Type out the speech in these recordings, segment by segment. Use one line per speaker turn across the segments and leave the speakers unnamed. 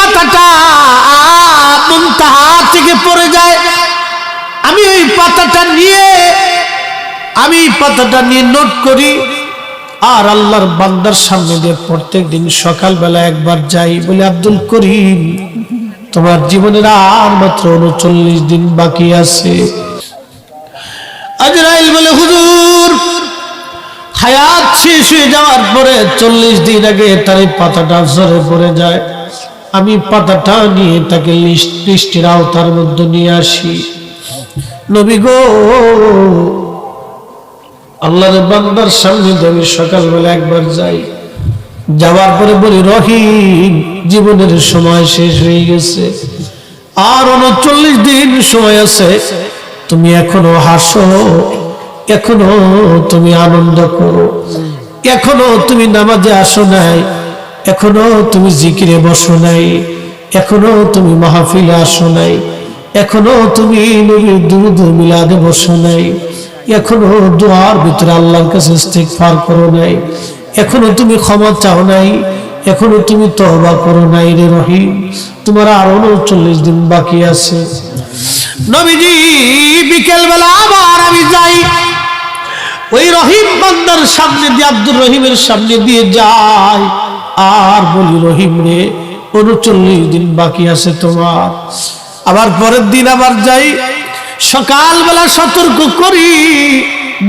পাতাটা মুনতাহা থেকে পড়ে যায়, আমি ওই পাতাটা নিয়ে নোট করি, আর আল্লাহর বান্দার সামনে দিয়ে প্রত্যেকদিন সকালবেলা একবার যাই, বলি আব্দুল করিম তোমার জীবনের আর মাত্র 39 দিন বাকি আছে। আজরাইল বলে হুজুর হায়াত শেষ হয়ে যাওয়ার পরে 40 দিন আগে তার এই পাতাটা ঝরে পড়ে যায়, আমি পাতাটা নিয়ে তাকে লিস্টের আওতার মধ্যে নিয়ে আসি। নবী গো, আল্লাহর বান্দার সামনে আমি সকালবেলা একবার যাই, যাওয়ার পরে বলি রহিম জীবনের সময় শেষ হয়ে গেছে, আর 39 দিন সময় আছে, তুমি এখনো হাসো, এখনো তুমি আনন্দ করো, এখনো তুমি নামাজে আসো নাই, এখনো তুমি জিকিরে বসো নাই, এখনো তুমি মাহফিলে আসো নাই, এখনো তুমি নবীর দুরূদ মিলাদে বসো নাই, এখনো দুআর ভিতরে আল্লাহর কাছে ইস্তিগফার করো নাই, এখনো তুমি ক্ষমা চাও নাই, এখনো তুমি তওবা করো নাই রে রহিম, তোমার আরো 39 দিন বাকি আছে। নবীজি বিকেল বেলা আবার আমি যাই, ওই রহিম বান্দার সামনে দিয়ে আব্দুর রহিমের সামনে দিয়ে যাই, আর বলি রহিম রে 39 দিন বাকি আছে তোমার। আবার পরের দিন আবার যাই, সকালবেলা সতর্ক করি,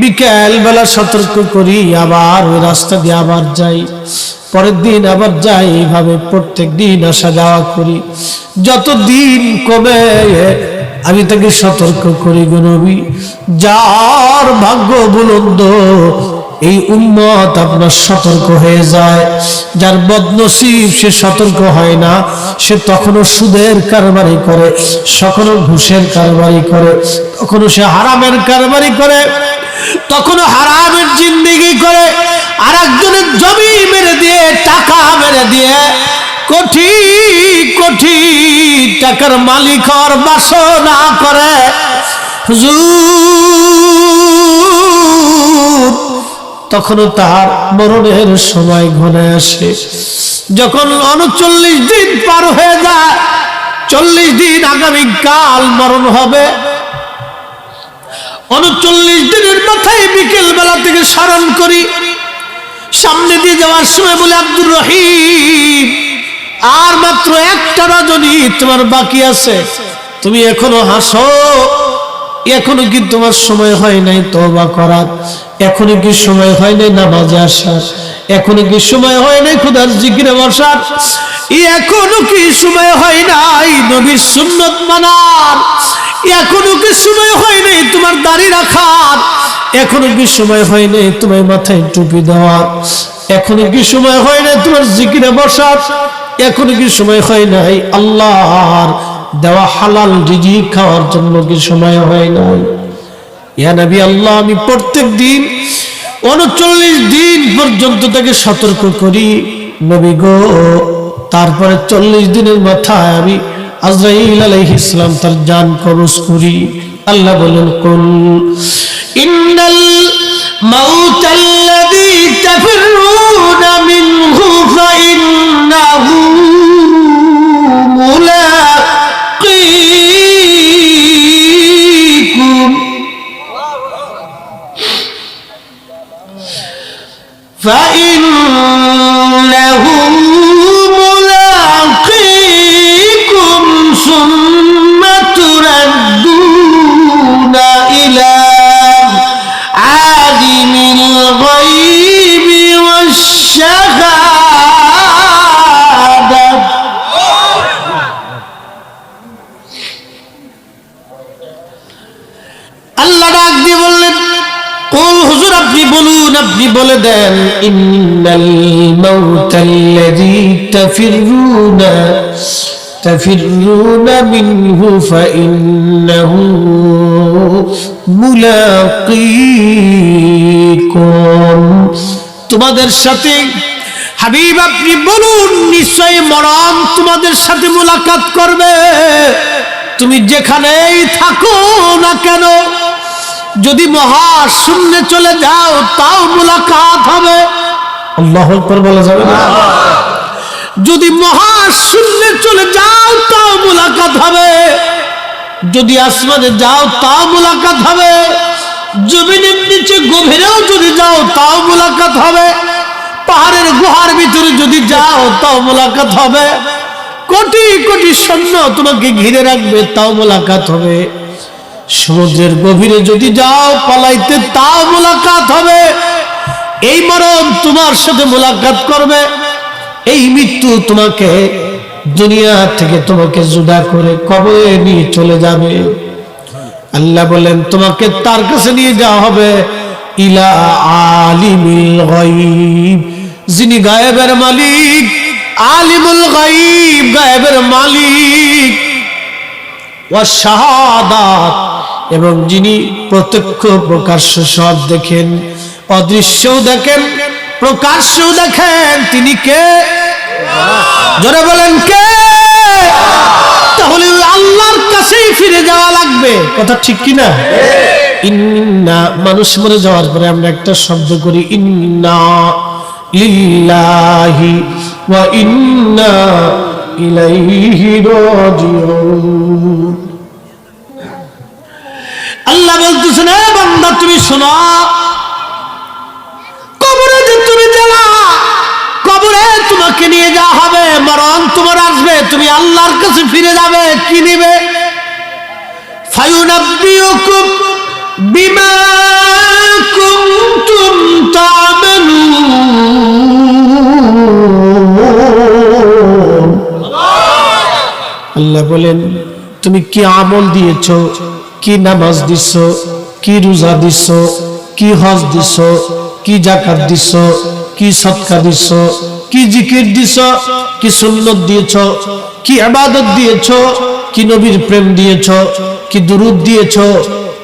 বিকেল বেলা সতর্ক করি, আবার ওই রাস্তা দিয়ে আবার যাই, পরের দিন আবার যাই, এইভাবে প্রত্যেক দিন আসা যাওয়া করি। যত দিন কমে আমি তাকে সতর্ক করি, গো নবী যার ভাগ্য বুলন্দ এই উম্মত আপনার সতর্ক হয়ে যায়, যার বদনসিব সে সতর্ক হয় না, সে তখনও সুদের কারবারি করে, তখনও ঘুষের কারবারি করে, তখনও সে হারামের কারবারি করে, তখনও হারামের জিন্দেগি করে, আর একজনের জমি মেরে দিয়ে টাকা মেরে দিয়ে কোটি কোটি টাকার মালিক হওয়ার বাসনা করে। হুজুর তখনও তার মরণের সময় ঘনে আসে, যখন 39 দিন পার হয়ে যায়, 40 দিন আগামীকাল মরণ হবে, 39 দিনের মাথায় বিকেল বেলা থেকে স্মরণ করি, সামনে দিয়ে যাওয়ার সময় বলে আব্দুর রহিম আর মাত্র একটা রজনী তোমার বাকি আছে, তুমি এখনো হাসো, এখনো কি তোমার সময় হয় নাই তওবা করার, এখনো কি সময় হয় নাই নামাজে আসার, এখনো কি সময় হয় নাই খোদার জিকিরে বসার, এখনো কি সময় হয় নাই নবীর সুন্নত মানার, এখনো কি সময় হয় নাই তোমার দাড়ি রাখার, এখনো কি সময় হয় নাই তোমার মাথায় টুপি দেওয়ার, এখনো কি সময় হয় নাই তোমার জিকিরে বসার, এখনো কি সময় হয় নাই আল্লাহর দেওয়া হালাল রিজিক খাওয়ার জন্য কি সময় হয় নাই? ইয়া নবী আল্লাহ, আমি প্রত্যেক দিন 39 দিন পর্যন্ত তাকে সতর্ক করি নবী গো, তারপরে 40 দিনের মাথায় আমি আজরাইল আলাইহিস সালাম তার জান কবজ করি। আল্লাহ বলেন কুল ইন্নাল মাউতাল্লাযী তাফিরুনা মিনহু ফাইন্নাহু মুলাকীকুম ফাইন্নাহু মুলাকীকুম সুম্মা তুরাদ্দুনা ইলা আলিমিল গায়বি ওয়াশ শাহাদা। আল্লাহ ডাক দিয়ে বললেন, কুল হুজুর আপনি বলুন, আপনি বলে দেন, ইন্নাল মাউতাল্লাযী তাফিরুনা মিনহু ফাইন্নাহু মুলাকীকুম, তোমাদের সাথে হাবিব আপনি বলুন নিশ্চয়ই মরণ তোমাদের সাথে মুলাকাত করবে, তুমি যেখানেই থাকো না কেন, যদি মহাশূন্যে চলে যাও তাও মুলাকাত হবে। আল্লাহু আকবার বলা যাবে না? যদি মহাশূন্যে চলে যাও তাও মুলাকাত হবে, যদি আসমানে যাও তাও মুলাকাত হবে, জমিনের নিচে গভীরেও যদি যাও তাও মুলাকাত হবে, পাহাড়ের গুহার ভিতরে যদি যাও তাও মুলাকাত হবে, কোটি কোটি সৈন্য তোমাকে ঘিরে রাখবে তাও মুলাকাত হবে, সমুদ্রের গভীরে যদি যাও পালাইতে তাও মুলাকাত হবে। এই মরণ তোমার সাথে মুলাকাত করবে, এই মৃত্যু তোমাকে দুনিয়া থেকে তোমাকে জুদা করে কবরে নিয়ে চলে যাবে। আল্লাহ বলেন তোমাকে তার কাছে নিয়ে যাওয়া হবে, ইলা আলিমিল গায়ব, যিনি গায়েবের মালিক, আলিমুল গায়ব, গায়েবের মালিক, ওয়াস শাহাদাত, এবং যিনি প্রত্যক্ষ প্রকাশ্য সব দেখেন, অদৃশ্যও দেখেন প্রকাশ্যও দেখেন, তিনি কে? জোরে বলেন কে? তাহলে আল্লাহর কাছেই ফিরে যাওয়া লাগবে, কথা ঠিক কিনা? ইন্না, মানুষ মরে যাওয়ার পরে আমরা একটা শব্দ করি, ইন্না লিল্লাহি ওয়া ইন্না ইলাইহি রাজিউন। আল্লাহ বলতেছেন, এ বান্দা তুমি শোনো, কবরে যে তুমি যাবা, কবরে তোমাকে নিয়ে যাওয়া হবে, মরণ তোমার আসবে, তুমি আল্লাহর কাছে ফিরে যাবে, কি নিবে? ফায়ুনাব্বিউকুম বিমা কুনতুম তা'মালুন। আল্লাহ বলেন তুমি কি আমল দিয়েছো, কি নামাজ দিছো, কি রোজা দিছো, কি হজ দিছো, কি যাকাত দিছো, কি সদকা দিছো, কি জিকির দিছো, কি সুন্নত দিয়েছো, কি ইবাদত দিয়েছো, কি নবীর প্রেম দিয়েছো, কি দুরূদ দিয়েছো,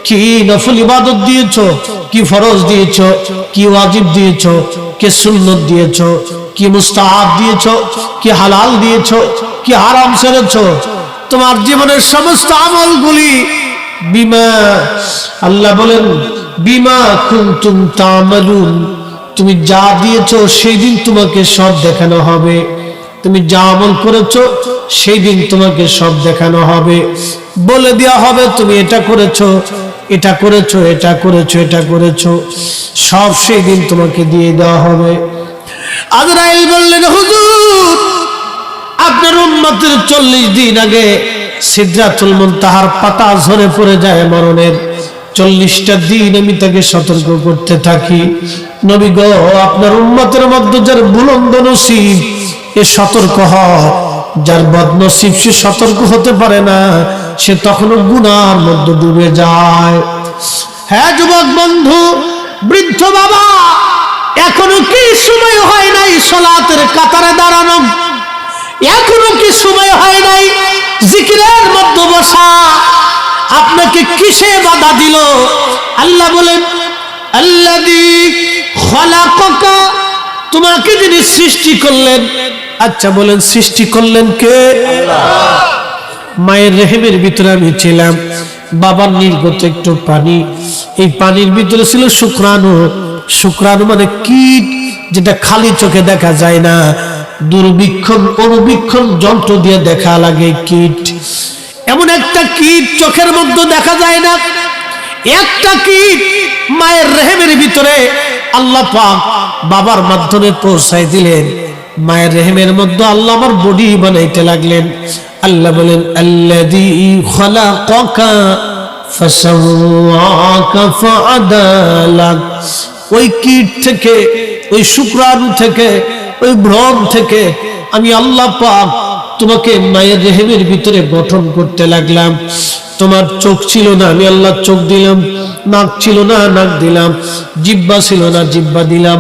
কি নফল ইবাদত দিয়েছো, কি ফরজ দিয়েছো, কি ওয়াজিব দিয়েছো, কি সুন্নত দিয়েছো, কি মুস্তাহাব দিয়েছো, কি হালাল দিয়েছো, কি হারাম ছেড়েছো, তোমার জীবনের সমস্ত আমলগুলি বিমা, আল্লাহ বলেন বিমা কুনতুম তা'মালুন, তুমি যা দিয়েছো সেই দিন তোমাকে সব দেখানো হবে, তুমি যা আমল করেছো সেই দিন তোমাকে সব দেখানো হবে, বলে দেওয়া হবে তুমি এটা করেছো, এটা করেছো, এটা করেছো, এটা করেছো, সব সেই দিন তোমাকে দিয়ে দেওয়া হবে। আজরাইল বললেন, হুজুর আপনার উম্মতের 40 দিন আগে সিদরাতুল মুনতাহার পাতা ঝরে পড়ে যায় মরণের, 40টা দিন আমি তাকে সতর্ক করতে থাকি। নবী গো, আপনার উম্মতের মধ্যে যার বুলন্দ নসিব এ সতর্ক হয়, যার বদনসিব সে সতর্ক হতে পারে না, সে তখনও গুনার মধ্যে ডুবে যায়। হ্যাঁ যুবক বন্ধু, বৃদ্ধ বাবা, এখনো কি সময় হয় নাই সালাতের কাতারে দাঁড়ানো? এখনো কি সময় হয় নাই জিকিরের মধ্যে বসা? আপনাকে কিসে বাধা দিল? আল্লাহ বলেন, আল্লাযী খালাকাকা, তোমাকে যিনি সৃষ্টি করলেন। আচ্ছা বলেন, সৃষ্টি করলেন কে? আল্লাহ। মায়ের রেহেমের ভিতরে আমি ছিলাম, বাবার নির্গত একটু পানি, এই পানির ভিতরে ছিল শুক্রাণু। শুক্রাণু মানে কীট, যেটা খালি চোখে দেখা যায় না, দূরবীক্ষণ অনুবীক্ষণ যন্ত্র দিয়ে দেখা লাগে কীট। এমন একটা কীট চোখের মধ্যে দেখা যায় না, একটা কীট মায়ের রেহেমের ভিতরে আল্লাহ পাক বাবার মাধ্যমে পৌঁছায় দিলেন। মায়ের রেহেমের মধ্যে আল্লাহ আমার বডি বানাইতে লাগলেন। আল্লাহ বলেন, আল্লাযী খালাকাকা ফাসাওয়াকা ফাআদালাক। ওই কীট থেকে, ওই শুক্রাণু থেকে, ওই ভ্রণ থেকে আমি আল্লাহ পাক তোমাকে মায়ের রেহেমের ভিতরে গঠন করতে লাগলাম। তোমার চোখ ছিল না, আমি আল্লাহ চোখ দিলাম, নাক ছিল না, নাক দিলাম, জিহ্বা ছিল না, জিহ্বা দিলাম,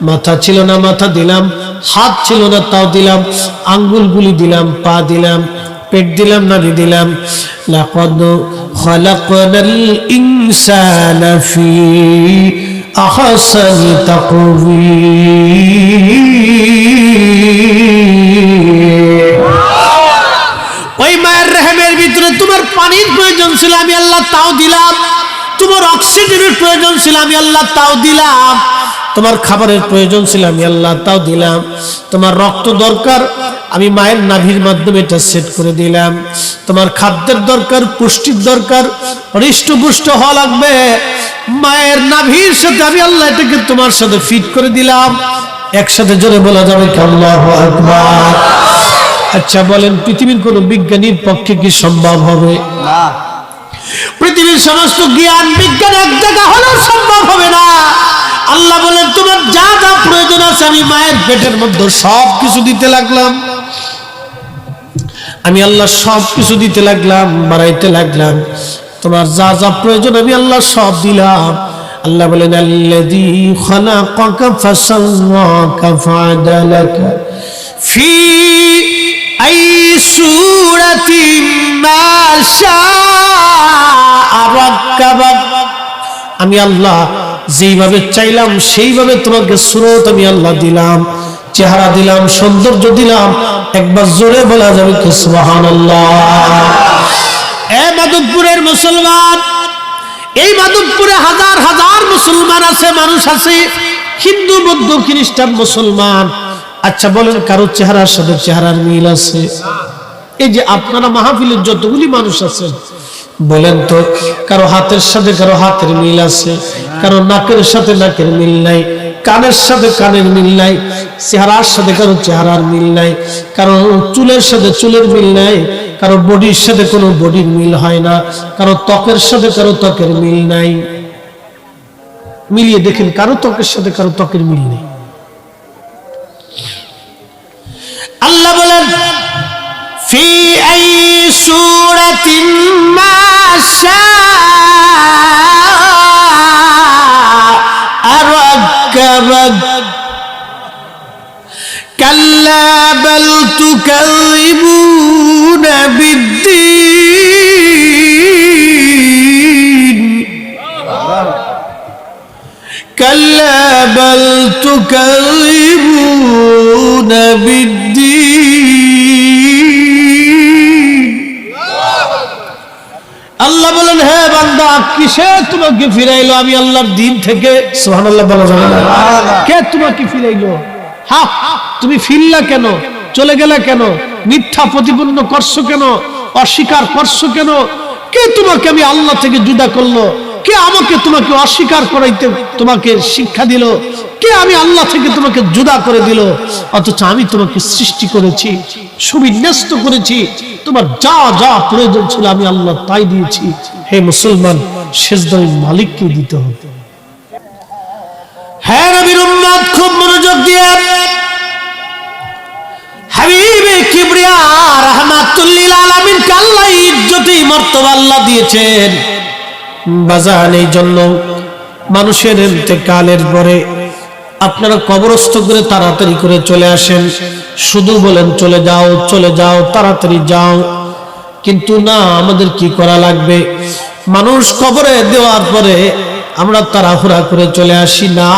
মাথা ছিল না, মাথা দিলাম, হাত ছিল না, তাও দিলাম, আঙ্গুলগুলি দিলাম, পা দিলাম, পেট দিলাম, নাভি দিলাম। লাকাদ খালাকনাল ইনসানা ফি আহসানি তাকওয়িম। ওই মায়ের রেহেমের ভিতরে তোমার পানির প্রয়োজন ছিল, আমি আল্লাহ তাও দিলাম। তোমার অক্সিজেনের প্রয়োজন ছিল, আমি আল্লাহ তাও দিলাম। তোমার খাবারের প্রয়োজন ছিল আমি আল্লাহ তাও দিলাম, তোমার রক্ত দরকার আমি মায়ের নাভির মাধ্যমে এটা সেট করে দিলাম, তোমার খাদ্যের দরকার, পুষ্টির দরকার, হৃষ্টপুষ্ট হওয়া লাগবে, মায়ের নাভির সাথে আমি আল্লাহ এটাকে তোমার সাথে ফিট করে দিলাম। একসাথে জোরে বলা যাবে কি আল্লাহু আকবার? আচ্ছা বলেন, পৃথিবীর কোন বিজ্ঞানীর পক্ষে কি সম্ভব হবে? না। পৃথিবীর সমস্ত জ্ঞান বিজ্ঞান এক জায়গা হলেও সম্ভব হবে না। আল্লাহ বলেন তোমার যা যা প্রয়োজন আছে আমি মায়ের পেটের মধ্যে সব কিছু দিতে লাগলাম, আমি আল্লাহ সব কিছু দিতে লাগলাম, বাড়াইতে লাগলাম, তোমার যা যা প্রয়োজন আমি আল্লাহ সব দিলাম। আল্লাহ বলেন আল্লাযী খালাকাকা ফাসাওয়াকা ফাআদালাকা ফি আই সূরাতিন মা শাআ রাক্কাবাক। আমি আল্লাহ যেইভাবে চাইলাম সেইভাবে তোমাকে সুরত আমি আল্লাহ দিলাম, চেহারা দিলাম, সৌন্দর্য দিলাম। একবার জোরে বলা যাবে কি সুবহানাল্লাহ? মাধবপুরের মুসলমান, এই মাধবপুরে হাজার হাজার মুসলমান আছে, মানুষ আছে, হিন্দু বৌদ্ধ খ্রিস্টান মুসলমান। আচ্ছা বলেন কারো চেহারার সাথে চেহারার মিল আছে? এই যে আপনারা মাহফিলের যতগুলি মানুষ আছেন বলেন তো কারো হাতের সাথে কারো হাতের মিল আছে? কারো নাকের সাথে নাকের মিল নাই, কানের সাথে কানের মিল নাই, চেহারার সাথে কারো চেহারার মিল নাই, কারো চুলের সাথে চুলের মিল নাই, কারো বডির সাথে কোনো বডির মিল হয় না, কারো ত্বকের সাথে কারো ত্বকের মিল নাই। মিলিয়ে দেখেন কারো ত্বকের সাথে কারো ত্বকের মিল নেই। আল্লাহ বলেন ফি আই সূরাতিন মা শাআ রাক্কাবাক কাল্লা বাল তুকাযিবুনা বিদ্দীন কাল্লা বাল তুকাযিবুনা বিদ্দীন। আল্লাহ বলেন হে বান্দা কিসে তোমাকে ফিরাইলো? আমি আল্লাহর দিন থেকে। সুবহানাল্লাহ বলা যাবে না? কে তোমাকে ফিরাইলো? হ্যাঁ তুমি ফিরলা কেন? চলে গেলা কেন? মিথ্যা প্রতিপন্ন করছো কেন? অস্বীকার করছো কেন? কে তোমাকে আমি আল্লাহ থেকে জুদা করলো? কে আমাকে তোমাকে অস্বীকার করাইতে তোমাকে শিক্ষা দিল? কে আমি আল্লাহ থেকে তোমাকে জুদা করে দিল? অথচ আমি তোমাকে সৃষ্টি করেছি, সুবিন্যস্ত করেছি, তোমার যা যা প্রয়োজন ছিল আমি আল্লাহ তাই দিয়েছি। হে মুসলমান, সেজদা মালিককে দিতে হবে। হ্যাঁ নবীর উম্মত খুব মনোযোগ দিয়ে হাবিবে কিবরিয়া রাহমাতুল লিল আলামিন কে আল্লাহ ইজ্জতি মর্তবা আল্লাহ দিয়েছেন। বাজান এই জন্য মানুষের ইন্তেকালের পরে আপনারা কবরস্থ করে তাড়াতাড়ি করে চলে আসেন, শুধু বলেন চলে যাও চলে যাও তাড়াতাড়ি যাও, কিন্তু না, আমাদের কি করা লাগবে? মানুষ কবরে দেওয়ার পরে আমরা তাড়াহুড়া করে চলে আসি না।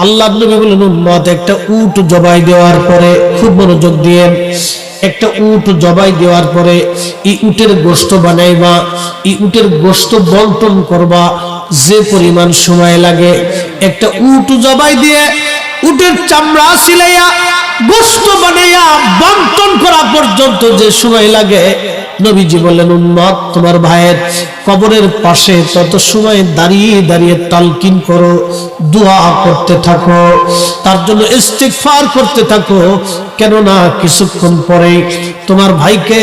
আল্লাহ নবী বলেন উম্মত একটা উট জবাই দেওয়ার পরে, খুব মনোযোগ দিয়ে, একটা উট জবাই দেওয়ার পরে এই উটের গোশত বানাইবা, এই উটের গোশত বন্টন করবা, যে পরিমাণ সময় লাগে একটা উট জবাই দিয়ে উটের চামড়া সিলাইয়া গোশত বানাইয়া বন্টন করা পর্যন্ত যে সময় লাগে, নবীজি বললেন উম্মত তোমার ভাইয়ের কবরের পাশে তত সময় দাঁড়িয়ে দাঁড়িয়ে তালকিন করো, দোয়া করতে থাকো, তার জন্য ইস্তিগফার করতে থাকো। কেননা কিছুক্ষণ পরে তোমার ভাইকে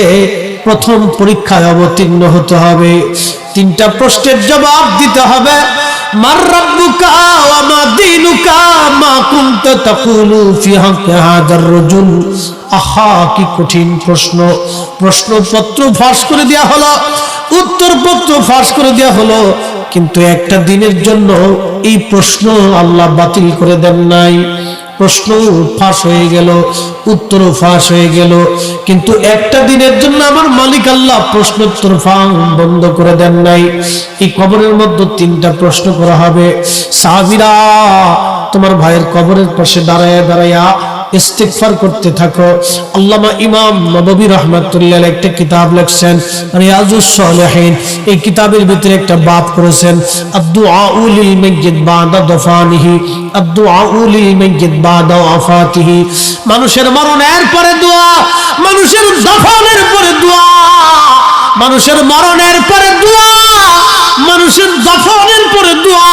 প্রথম পরীক্ষায় অবতীর্ণ হতে হবে, 3টা প্রশ্নের জবাব দিতে হবে। মার রাব্বুকা ওয়া মা দীনুকা মা কুনতা তাকুলু ফি হাক্কি হাযার রাজুল। আহা কি কঠিন প্রশ্ন! প্রশ্নপত্র ফাঁস করে দেয়া হলো, উত্তরপত্র ফাঁস করে দেয়া হলো, কিন্তু একটা দিনের জন্য এই প্রশ্ন আল্লাহ বাতিল করে দেন নাই। প্রশ্ন ফাঁস হয়ে গেল, উত্তরও ফাঁস হয়ে গেল, কিন্তু একটা দিনের জন্য আমার মালিক আল্লাহ প্রশ্নোত্তর বন্ধ করে দেন নাই। এই কবরের মধ্যে 3টা প্রশ্ন করা হবে। সাহাবীরা তোমার ভাইয়ের কবরের পাশে দাঁড়ায়া দাঁড়ায়া ইস্তিগফার করতে থাকো। আল্লামা ইমাম নববী রাহমাতুল্লাহ আলাইহি একটা কিতাব লিখছেন রিয়াজুস সালিহিন, এই কিতাবের ভিতরে একটা বাব করেছেন আদ-দুআউ লিল মাইয়িত বাদা দফানিহি, আদ-দুআউ লিল মাইয়িত বাদা ওয়াফাতিহি। মানুষের মরণের পরে দোয়া, মানুষের দফনের পরে দোয়া, মানুষের মরণের পরে দোয়া, মানুষের দফনের পরে দোয়া।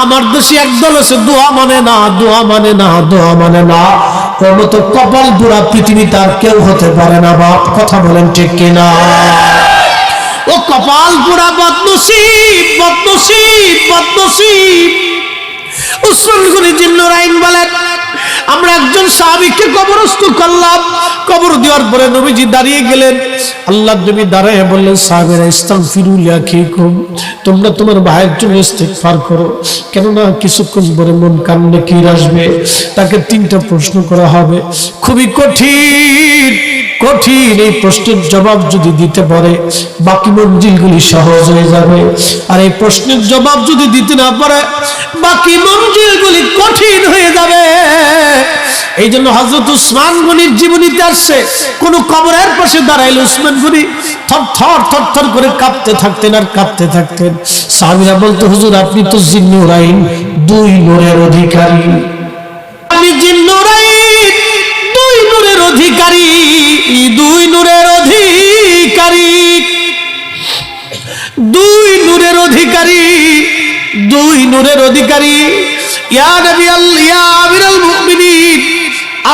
আমার দেশে একদল আছে দোয়া মানে না, দোয়া মানে না, দোয়া মানে না। ওর মতো কপাল পুরা পৃথিবীতে আর কেউ হতে পারে না। বাপ কথা বলেন ঠিক কিনা? ও কপাল পুরা বদনসিব, বদনসিব, বদনসিব। উসমান গনি জিন্নুরাইন বলেন আমরা একজন সাহাবীকে কবরস্থ করলাম। কবর দেওয়ার পরে নবীজি দাঁড়িয়ে গেলেন। আল্লাহর নবী দাঁড়িয়ে বললেন সাহাবীরা ইস্তাগফিরু লিআখিকুম, তোমরা তোমার ভাইয়ের জন্য ইস্তিগফার করো, কেননা কিছুক্ষণ পরে মুনকার নাকির আসবে, তাকে 3টা প্রশ্ন করা হবে, খুবই কঠিন কঠিন। এই প্রশ্নের জবাব যদি দিতে পারে বাকি মঞ্জিলগুলি সহজ হয়ে যাবে, আর এই প্রশ্নের জবাব যদি দিতে না পারে বাকি মঞ্জিলগুলি কঠিন হয়ে যাবে। এই জন্য হযরত উসমান গনির জীবনীতে আসছে কোন কবরের পাশে দাঁড়াইলে উসমান গনি থরথর থরথর করে কাঁপতে থাকতেন আর কাঁপতে থাকতেন। সাহাবীরা বলতো হুজুর আপনি তো জিন্নুরাইন, 2 নূরের অধিকারী, আপনি জিন্নুরাইন 2 নূরের অধিকারী, 2 নূরের অধিকারী, 2 নূরের অধিকারী, 2 নূরের অধিকারী। ইয়া নবী আল্লাহ, ইয়া আমিরুল মুমিনিন,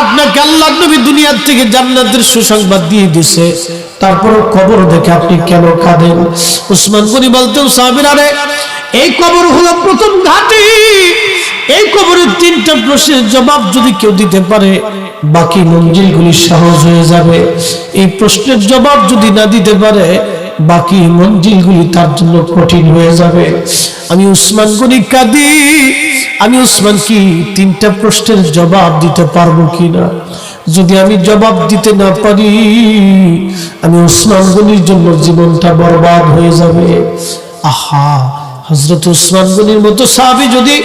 আপনাকে আল্লাহ নবী দুনিয়ার থেকে জান্নাতের সুসংবাদ দিয়ে দিয়েছে, তারপর কবর দেখে আপনি কেন কাঁদেন? উসমান গনি বলতেন সাহাবীরা রে, এই কবর হলো প্রথম ঘাঁটি, এই কবরের 3টা প্রশ্নের জবাব যদি কেউ দিতে পারে বাকি মঞ্জিলগুলি সহজ হয়ে যাবে। এই প্রশ্নের জবাব যদি না দিতে পারে বাকি মঞ্জিলগুলি তার জন্য কঠিন হয়ে যাবে। আমি উসমান গনি কাঁদি, আমি উসমান কি 3টা প্রশ্নের জবাব দিতে পারবো কিনা? যদি আমি জবাব দিতে না পারি আমি উসমান গনির জন্য জীবনটা বরবাদ হয়ে যাবে। আহা, হযরত উসমান গনির মতো সাহাবী যদি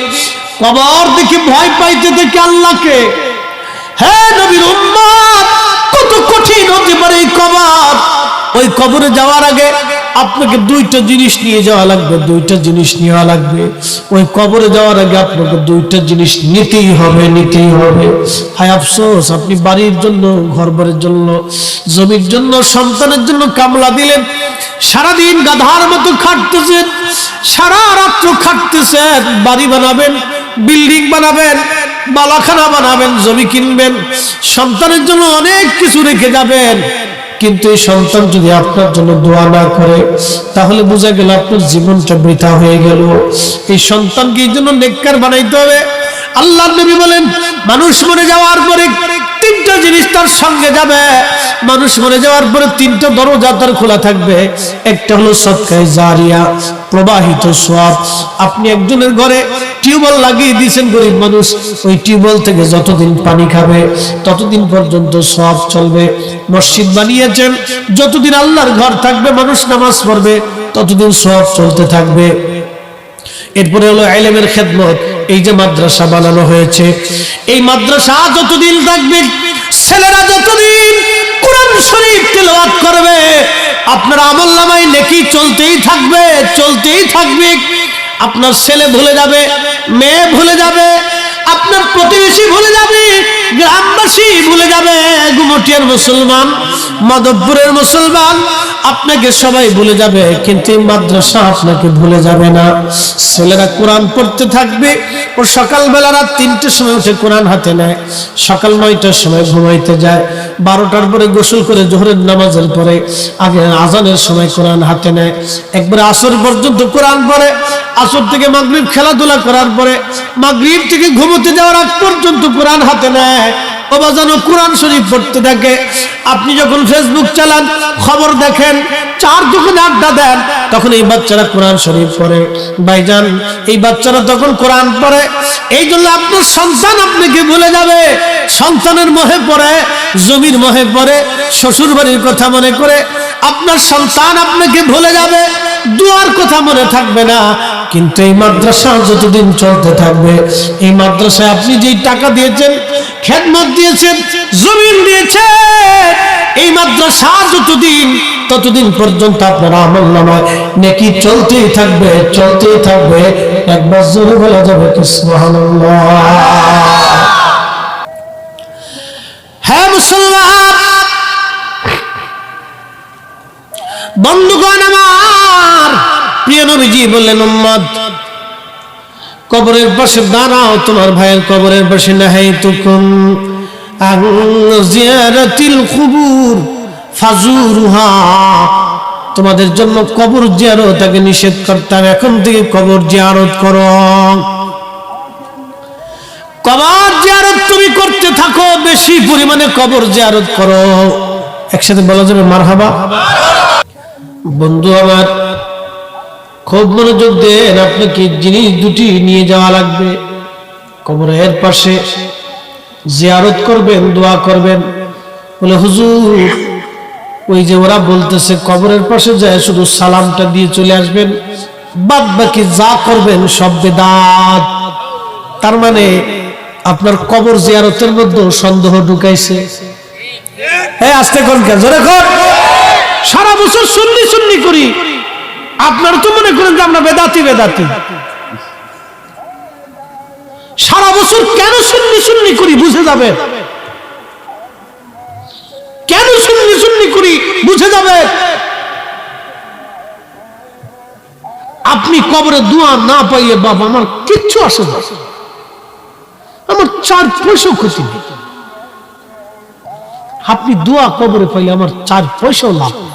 কবর দেখে ভয় পাইতে দেখে আল্লাহকে, হে নবীর উম্মত কত কঠিন হতে পারে এই কবর। ওই কবরে যাওয়ার আগে আপনাকে 2টা জিনিস নিয়ে যাওয়া লাগবে, 2টা জিনিস নেওয়া লাগবে। ওই কবরে যাওয়ার আগে আপনাকে 2টা জিনিস নিতেই হবে, নিতেই হবে। হায় আফসোস, আপনি বাড়ির জন্য, ঘরবারের জন্য, জমির জন্য, সন্তানের জন্য কামলা দিলেন, সারাদিন গাধার মতো খাটতেছেন, সারা রাত্র খাটতেছেন, বাড়ি বানাবেন, বিল্ডিং বানাবেন, বালাখানা বানাবেন, জমি কিনবেন, সন্তানের জন্য অনেক কিছু রেখে যাবেন। কিন্তু এই সন্তান যদি আপনার জন্য দোয়া না করে তাহলে বোঝা গেল আপনার জীবনটা বৃথা হয়ে গেল। এই সন্তানকে এই জন্য নেককার বানাইতে হবে। আল্লাহর নবী বলেন মানুষ মরে যাওয়ার পরে 3টা জিনিস তার সঙ্গে যাবে। মানুষ মরে যাওয়ার পরে 3টা দরজা তার খোলা থাকবে। একটা হলো সদকায়ে জারিয়া, প্রবাহিত সওয়াব। আপনি একজনের ঘরে টিউবওয়েল লাগিয়ে দিয়েছেন, গরিব মানুষ, ওই টিউবওয়েল থেকে যতদিন পানি খাবে ততদিন পর্যন্ত সওয়াব চলবে। মসজিদ বানিয়েছেন, যতদিন আল্লাহর ঘর থাকবে, মানুষ নামাজ পড়বে, ততদিন সওয়াব চলতে থাকবে। এরপরে হলো ইলমের খেদমত। এই যে মাদ্রাসা বানানো হয়েছে, এই মাদ্রাসা যতদিন থাকবে, ছেলেরা যতদিন কোরআন শরীফ তেলাওয়াত করবে, আপনার আমলনামায় নেকি চলতেই থাকবে, চলতেই থাকবে। আপনার ছেলে ভুলে যাবে, মেয়ে ভুলে যাবে, আপনার প্রতিবেশী ভুলে যাবে, গ্রামবাসী ভুলে যাবে, গুমটিয়ার মুসলমান, মাধবপুরের মুসলমান, আপনাকে সবাই ভুলে যাবে, কিন্তু মাদ্রাসা আপনাকে ভুলে যাবে না। ছেলেরা কোরআন পড়তে থাকবে। ও সকালবেলা রাত 3টের সময় উঠে কোরআন হাতে নেয়, সকাল 9টার সময় ঘুমাইতে যায়, 12টার পরে গোসল করে জোহরের নামাজের পরে আগে আজানের সময় কোরআন হাতে নেয়, একবার আসর পর্যন্ত কোরআন পড়ে, আসর থেকে মাগরিব খেলাধুলা করার পরে মাগরিব থেকে ঘুমোতে যাওয়ার আগ পর্যন্ত কোরআন হাতে নেয়। ও বাজানো কোরআন শরীফ পড়তে থাকে। আপনি যখন ফেসবুক চালান, খবর দেখেন, চার দোকানে আড্ডা দেন, তখন এই বাচ্চারা কোরআন শরীফ পড়ে। ভাইজান, এই বাচ্চারা তখন কোরআন পড়ে। এই জন্য আপনার সন্তান আপনাকে ভুলে যাবে। সন্তানের মোহে পড়ে, জমির মোহে পড়ে, শ্বশুর বাড়ির কথা মনে করে আপনার সন্তান আপনাকে ভুলে যাবে। দুয়ার কথা মনে থাকবে না, কিন্তু এই মাদ্রাসা যতদিন চলতে থাকবে, এই মাদ্রাসায় আপনি যেই টাকা দিয়েছেন, খেদমত দিয়েছেন, জমিন দিয়েছেন, এই মাদ্রাসা ততদিন পর্যন্ত আপনার আমলনামায় নেকি চলতেই থাকবে, চলতেই থাকবে। একবার জোরে বলা যাবে কি সুবহানাল্লাহ। হ্যাঁ মুসলমান বন্ধুগণ আমার, প্রিয় নবীজি বললেন, উম্মত কবরের পাশে দাঁড়াও, তোমার ভাইয়ের কবরের পাশে নাহাইতুকুম আন জিয়ারাতিল কুবুর ফাজুরুহা, তোমাদের জন্য কবর জিয়ারতকে নিষেধ করতাম, এখন থেকে কবর জিয়ারত করো। কবর জিয়ারত তুমি করতে থাকো, বেশি পরিমাণে কবর জিয়ারত করো। একসাথে বলা যাবে মারহাবা। বন্ধু আমার খুব মনোযোগ দেন, আপনাকে জিনিস দুটি নিয়ে যাওয়া লাগবে। কবরের পাশে জিয়ারত করবেন, দোয়া করবেন। বলে হুজুর ওই যে ওরা বলতেছে কবরের পাশে যায় শুধু সালামটা দিয়ে চলে আসবেন, বাদ বাকি যা করবেন সব বেদাত। তার মানে আপনার কবর জিয়ারতের মধ্যে সন্দেহ ঢুকাইছে। হ্যাঁ আস্তে কোন জোরে কোন। সারা বছর সুন্নি করি, আপনারা তো মনে করেন যে আমরা বেদাতি। সারা বছর কেন সুন্নি করি বুঝে যাবে, কেন সুন্নি করি বুঝে যাবে। আপনি কবরে দোয়া না পাইলে বাবা আমার কিচ্ছু আসে না, আমার 4 পয়সা ক্ষতি নেই। আপনি দোয়া কবরে পাইলে আমার 4 পয়সাও লাভ নেই।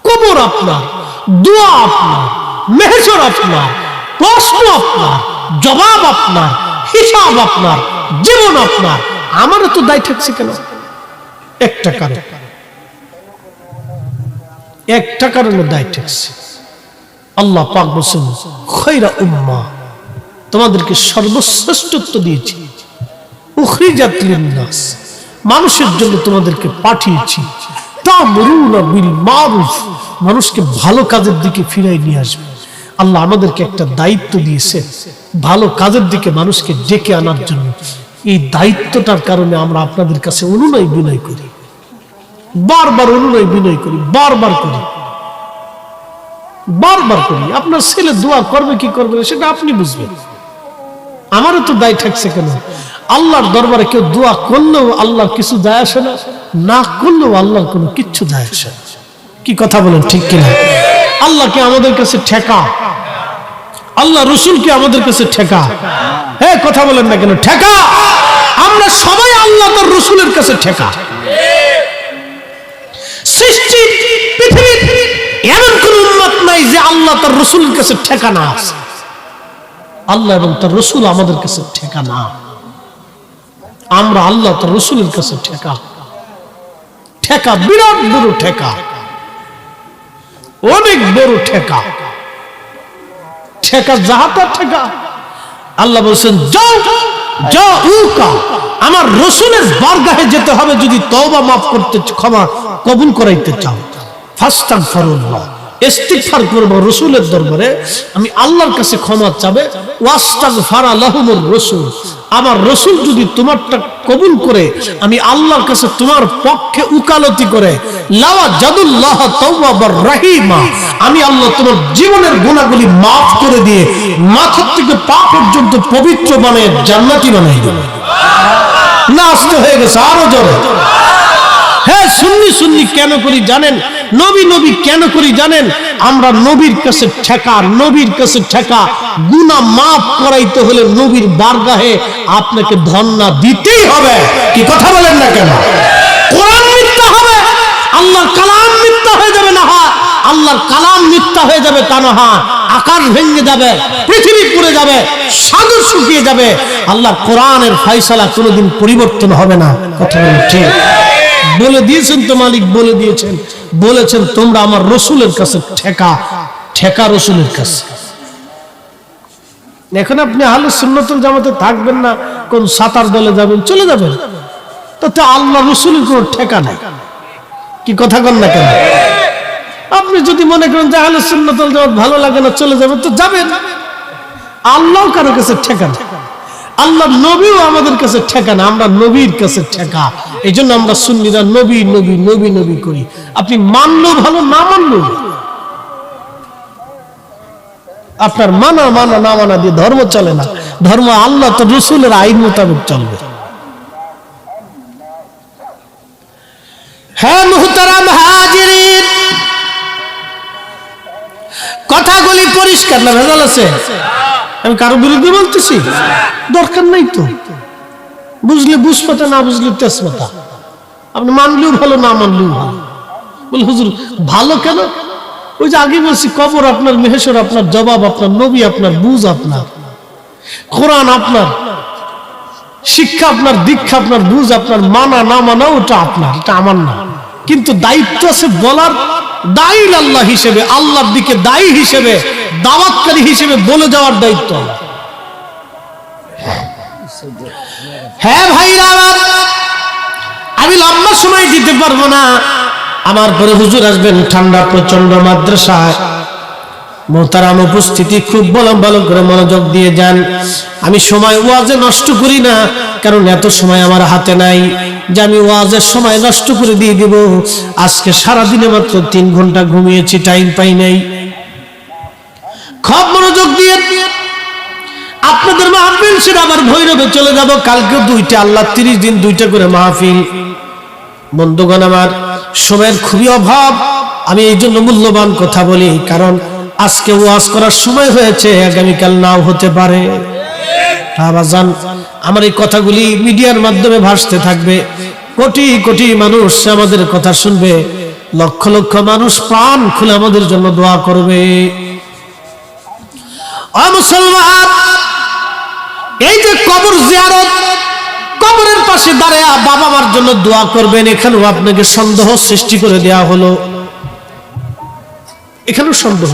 কবর আপনার, দোয়া আপনার, মেহসর আপনার, প্রশ্ন আপনার, জবাব আপনার, হিসাব আপনার, জীবন আপনার। আমারও তো দায় থাকছে কেন? একটা কারণে দায় থাকছে। আল্লাহ পাক বলেন খায়রা উম্মাহ, তোমাদেরকে সর্বশ্রেষ্ঠত্ব দিয়েছি। উখরিজাত লিন-নাস, মানুষের জন্য তোমাদেরকে পাঠিয়েছি। তা'মুরুনা বিল মারুফ, মানুষকে ভালো কাজের দিকে ফিরাই নিয়ে আসবে। আল্লাহ আমাদেরকে একটা দায়িত্ব দিয়েছে, ভালো কাজের দিকে মানুষকে ডেকে আনার জন্য। এই দায়িত্বটার কারণে আমরা আপনাদের কাছে অনুনয় বিনয় করি, বারবার অনুনয় বিনয় করি, বারবার করি। আপনার ছেলে দোয়া করবে কি করবে সেটা আপনি বুঝবেন, আমারও তো দায় থাকছে কেন? আল্লাহর দরবারে কেউ দোয়া করলেও আল্লাহর কিছু যায় আসে না, না করলেও আল্লাহর কোনো কিচ্ছু যায় আসে না। কি কথা বলেন ঠিক কিনা? আল্লাহকে আমাদের কাছে ঠেকা, আল্লাহ রসুলকে আমাদের কাছে ঠেকা। হ্যাঁ কথা বলেন না কেন? ঠেকা। আমরা সবাই আল্লাহ তার রসুলের কাছে ঠেকা। সৃষ্টি পৃথিবীর এমন কোন উম্মত নাই যে আল্লাহ তার রসুলের কাছে ঠেকা না আছে। আল্লাহ এবং তার রসুল আমাদের কাছে ঠেকা না, আমরা আল্লাহ তার রসুলের কাছে ঠেকা। বিরাট বড় ঠেকা, অনেক বড় ঠেকা। যাহাতা ঠেকা। আল্লাহ বলছেন আমার রসুলের বারগাহে যেতে হবে যদি তওবা মাফ করতে, ক্ষমা কবুল করাইতে চাও। ফাস্তাগফিরুল্লাহ, ইস্তিগফার করবো রসুলের দরবারে, আমি আল্লাহর কাছে ক্ষমা চাবে। ওয়াস্তাগফারা লাহুমুর রাসূল, আমার রসুল যদি তোমারটা কবুল করে, আমি আল্লাহর কাছে তোমার পক্ষে উকালতি করে, লাওয়াজাদুল্লাহ তাওয়াবার রাহিমা, আমি আল্লাহ তোমার জীবনের গুনাহগুলি মাফ করে দিয়ে মাথা থেকে পা পর্যন্ত পবিত্র বানিয়ে জান্নাতি বানিয়ে দেব। না আসতে হয়ে গেছে আরো জোরে। হ্যাঁ সুন্নি কেন করি জানেন? নবী কেন করি জানেন? আমরা নবীর কাছে ঠেকা। গুনাহ মাফ করাইতে হলে নবীর বারগাহে আপনাকে ধন্না দিতেই হবে। কি কথা বলেন না কেন? কোরআন মিথ্যা হবে, আল্লাহর কালাম মিথ্যা হয়ে যাবে না। আল্লাহর কালাম মিথ্যা হয়ে যাবে তা না, আকাশ ভেঙে যাবে, পৃথিবী পুড়ে যাবে, সাগর শুকিয়ে যাবে। আল্লাহর কোরআনের ফয়সালা কোনোদিন পরিবর্তন হবে না। কথা বলেন ঠিক? বলে দিয়েছেন তো মালিক, বলেছেন তোমরা আমার রসুলের কাছে ঠেকা রসুলের কাছে। এখন আপনি আহলে সুন্নাতুল জামাতে থাকবেন না, কোন সাতার দলে যাবেন, চলে যাবেন, তাতে আল্লাহ রসুলের কোন ঠেকা নাই। কি কথা বলেন না কেন? আপনি যদি মনে করেন যে আহলে সুন্নাতুল জামাত ভালো লাগে না, চলে যাবেন, তো যাবেন। আল্লাহ কারো কাছে ঠেকা না, আল্লাহ নবীও আমাদের কাছে ঠেকা না, আমরা নবীর কাছে ঠেকা। এই জন্য আমরা সুন্নিরা নবী নবী নবী নবী করি। আপনি মানলো ভালো, না মানলো আপনার মানা মানা না মানা দিয়ে ধর্ম চলে না। ধর্ম আল্লাহ তো রসুলের আইন মোতাবেক চলবে। হ্যাঁ মুহতারাম হাজিরিন, কথাগুলি পরিষ্কার না ভেজাল আছে? আমি কারো বিরুদ্ধে বলতেছি? দরকার নাই তো। বুঝলে বুঝপাতা, না বুঝলে তেজপাতা। আপনি মানলেও ভালো, না মানলেও ভালো। বলে হুজুর ভালো কেন? ওই যে আগে বলছি, কবর আপনার, মেহেশ্বর আপনার, জবাব আপনার, নবী আপনার, বুঝ আপনার, কোরআন আপনার, শিক্ষা আপনার, দীক্ষা আপনার, বুঝ আপনার, মানা না মানা ওটা আপনার, এটা আমার না। কিন্তু দায়িত্ব আছে বলার, দায়ী আল্লাহ হিসেবে, আল্লাহর দিকে দায়ী হিসেবে, দাওয়াতকারী হিসেবে বলে যাওয়ার দায়িত্ব। হ্যাঁ ভাইরা আমার, আমি লম্বা সময় দিতে পারবো না। আমার পরে হুজুর আসবেন ঠান্ডা প্রচন্ড মাদ্রাসায়। মোহতারাম উপস্থিতি, খুব ভালো করে মনোযোগ দিয়ে যান। আমি সময় ওয়াজে নষ্ট করি না, কারণ এত সময় আমার হাতে নাই যে আমি ওয়াজের সময় নষ্ট করে দিয়ে দিব। আজকে সারাদিনে মাত্র 3 ঘন্টা ঘুমিয়েছি, টাইম পাই নাই। খুব মনোযোগ দিয়ে আপনাদের মাহফিল ছিল, আবার ভৈরবে চলে যাব। কালকে 2টা, আল্লাহ 30 দিন 2টা করে মাহফিল। বন্ধুগণ আমার, সময়ের খুবই অভাব। আমি এই জন্য মূল্যবান কথা বলি, কারণ আজকে ওয়াজ করার সময় হয়েছে, আগামীকাল নাও হতে পারে। বাজান, আমার এই কথাগুলি মিডিয়ার মাধ্যমে ভাসতে থাকবে। কোটি কোটি মানুষ আমাদের কথা শুনবে, লক্ষ লক্ষ মানুষ প্রাণ খুলে আমাদের জন্য দোয়া করবে। ও মুসলমান, এই যে কবর জিয়ারত, কবরের পাশে দাঁড়িয়ে বাবা মার জন্য দোয়া করবেন, এখানেও আপনাকে সন্দেহ সৃষ্টি করে দেয়া হলো। এখানেও সন্দেহ।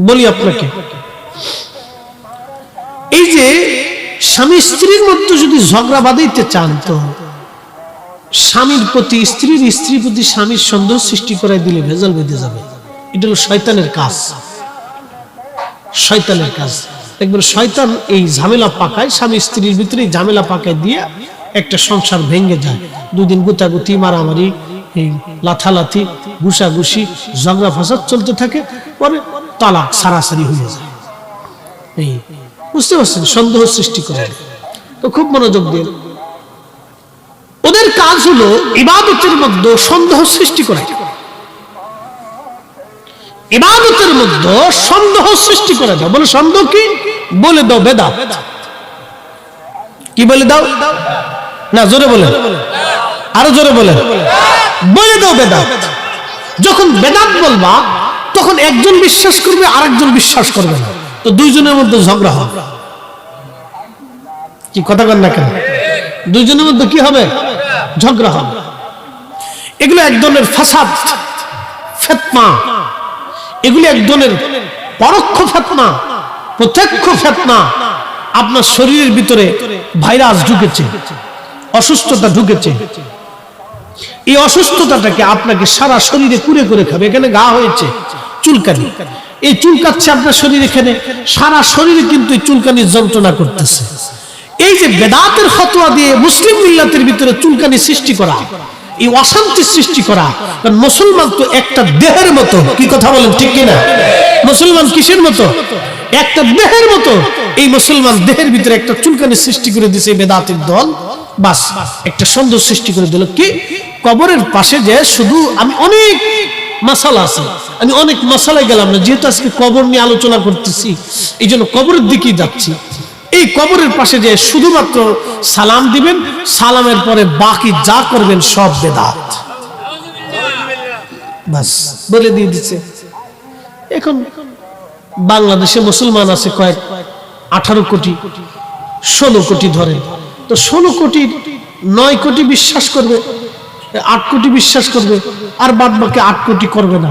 বলি আপনাকে, এই যে স্বামী স্ত্রীর মধ্যে যদি ঝগড়া বাঁধাইতে চান, তো স্বামীর প্রতি স্ত্রীর, স্ত্রীর প্রতি স্বামীর সন্দেহ সৃষ্টি করে দিলে ভেজাল বেঁধে যাবে। এটা হলো শয়তানের কাজ, শয়তানের কাজ। দেখবেন শয়তান এই ঝামেলা পাকায়, স্বামী স্ত্রীর ভিতরে ঝামেলা পাকায় দিয়ে একটা সংসার ভেঙে যায়। 2 দিন গুতাগুতি, মারামারি, এই লাথালাথি, ঘুষাঘুষি, ঝগড়া ফাসাদ চলতে থাকে, পরে তালাক সারাসারি হয়ে যায়। এই বুঝতে পারছেন, সন্দেহ সৃষ্টি করে। তো খুব মনোযোগ দিন। ওদের কাজ হলো ইবাদতের মধ্যে সন্দেহ সৃষ্টি করে। ইবাদতের মধ্যে সন্দেহ সৃষ্টি করে দাও। বলে সন্দেহ কি? বলে দাও বেদাত। কি বলে দাও? না, জোরে বলে, আরো জোরে বলে, বলে দাও বেদাত। যখন বেদাত বলবা, তখন একজন বিশ্বাস করবে, আরেকজন বিশ্বাস করবে না, তো 2 জনের মধ্যে ঝগড়া হবে। কি কথা বলেন না কেন? 2 জনের মধ্যে কি হবে? ঝগড়া হবে। এগুলো এক ধরনের ফাসাদ, ফিতনা। এগুলো এক ধরনের পরোক্ষ ফিতনা, প্রত্যক্ষ ফিতনা। আপনার শরীরের ভিতরে ভাইরাস ঢুকেছে, অসুস্থতা ঢুকেছে। এই অসুস্থতাটাকে আপনাকে সারা শরীরে কুরে করে খাবে। এখানে ঘা হয়েছে, চুলকানি, এই চুলকাচ্ছে আপনার শরীর, এখানে সারা শরীরে কিন্তু এই চুলকানির যন্ত্রণা করতেছে। এই যে বেদাতের ফতোয়া দিয়ে মুসলিম মিল্লাতের ভিতরে চুলকানি সৃষ্টি করা, এই অশান্তি সৃষ্টি করা। কারণ মুসলমান তো একটা দেহের মতো। কি কথা বলেন, ঠিক কিনা? মুসলমান কিসের মতো? একটা দেহের মতো। এই মুসলমান দেহের ভিতরে একটা চুলকানি সৃষ্টি করে দিয়েছে বেদাতের দল। বাস, একটা সন্দেহ সৃষ্টি করে দিল। কি? কবরের পাশে যে শুধু, আমি অনেক মাসালা আছে, আমি অনেক মাসালায় গেলাম না, যেহেতু আজকে কবর নিয়ে আলোচনা করতেছি, এই জন্য কবরের দিকেই যাচ্ছি। এই কবরের পাশে যে শুধুমাত্র সালাম দিবেন, সালামের পরে বাকি যা করবেন সব বেদাত। বাস, বলে দিয়ে দিচ্ছে। এখন বাংলাদেশে মুসলমান আছে কয়েক 18 কোটি, 16 কোটি ধরেন, তো 16 কোটির 9 কোটি বিশ্বাস করবে, 8 কোটি বিশ্বাস করবে, আর বাদ বাকি 8 কোটি করবে না।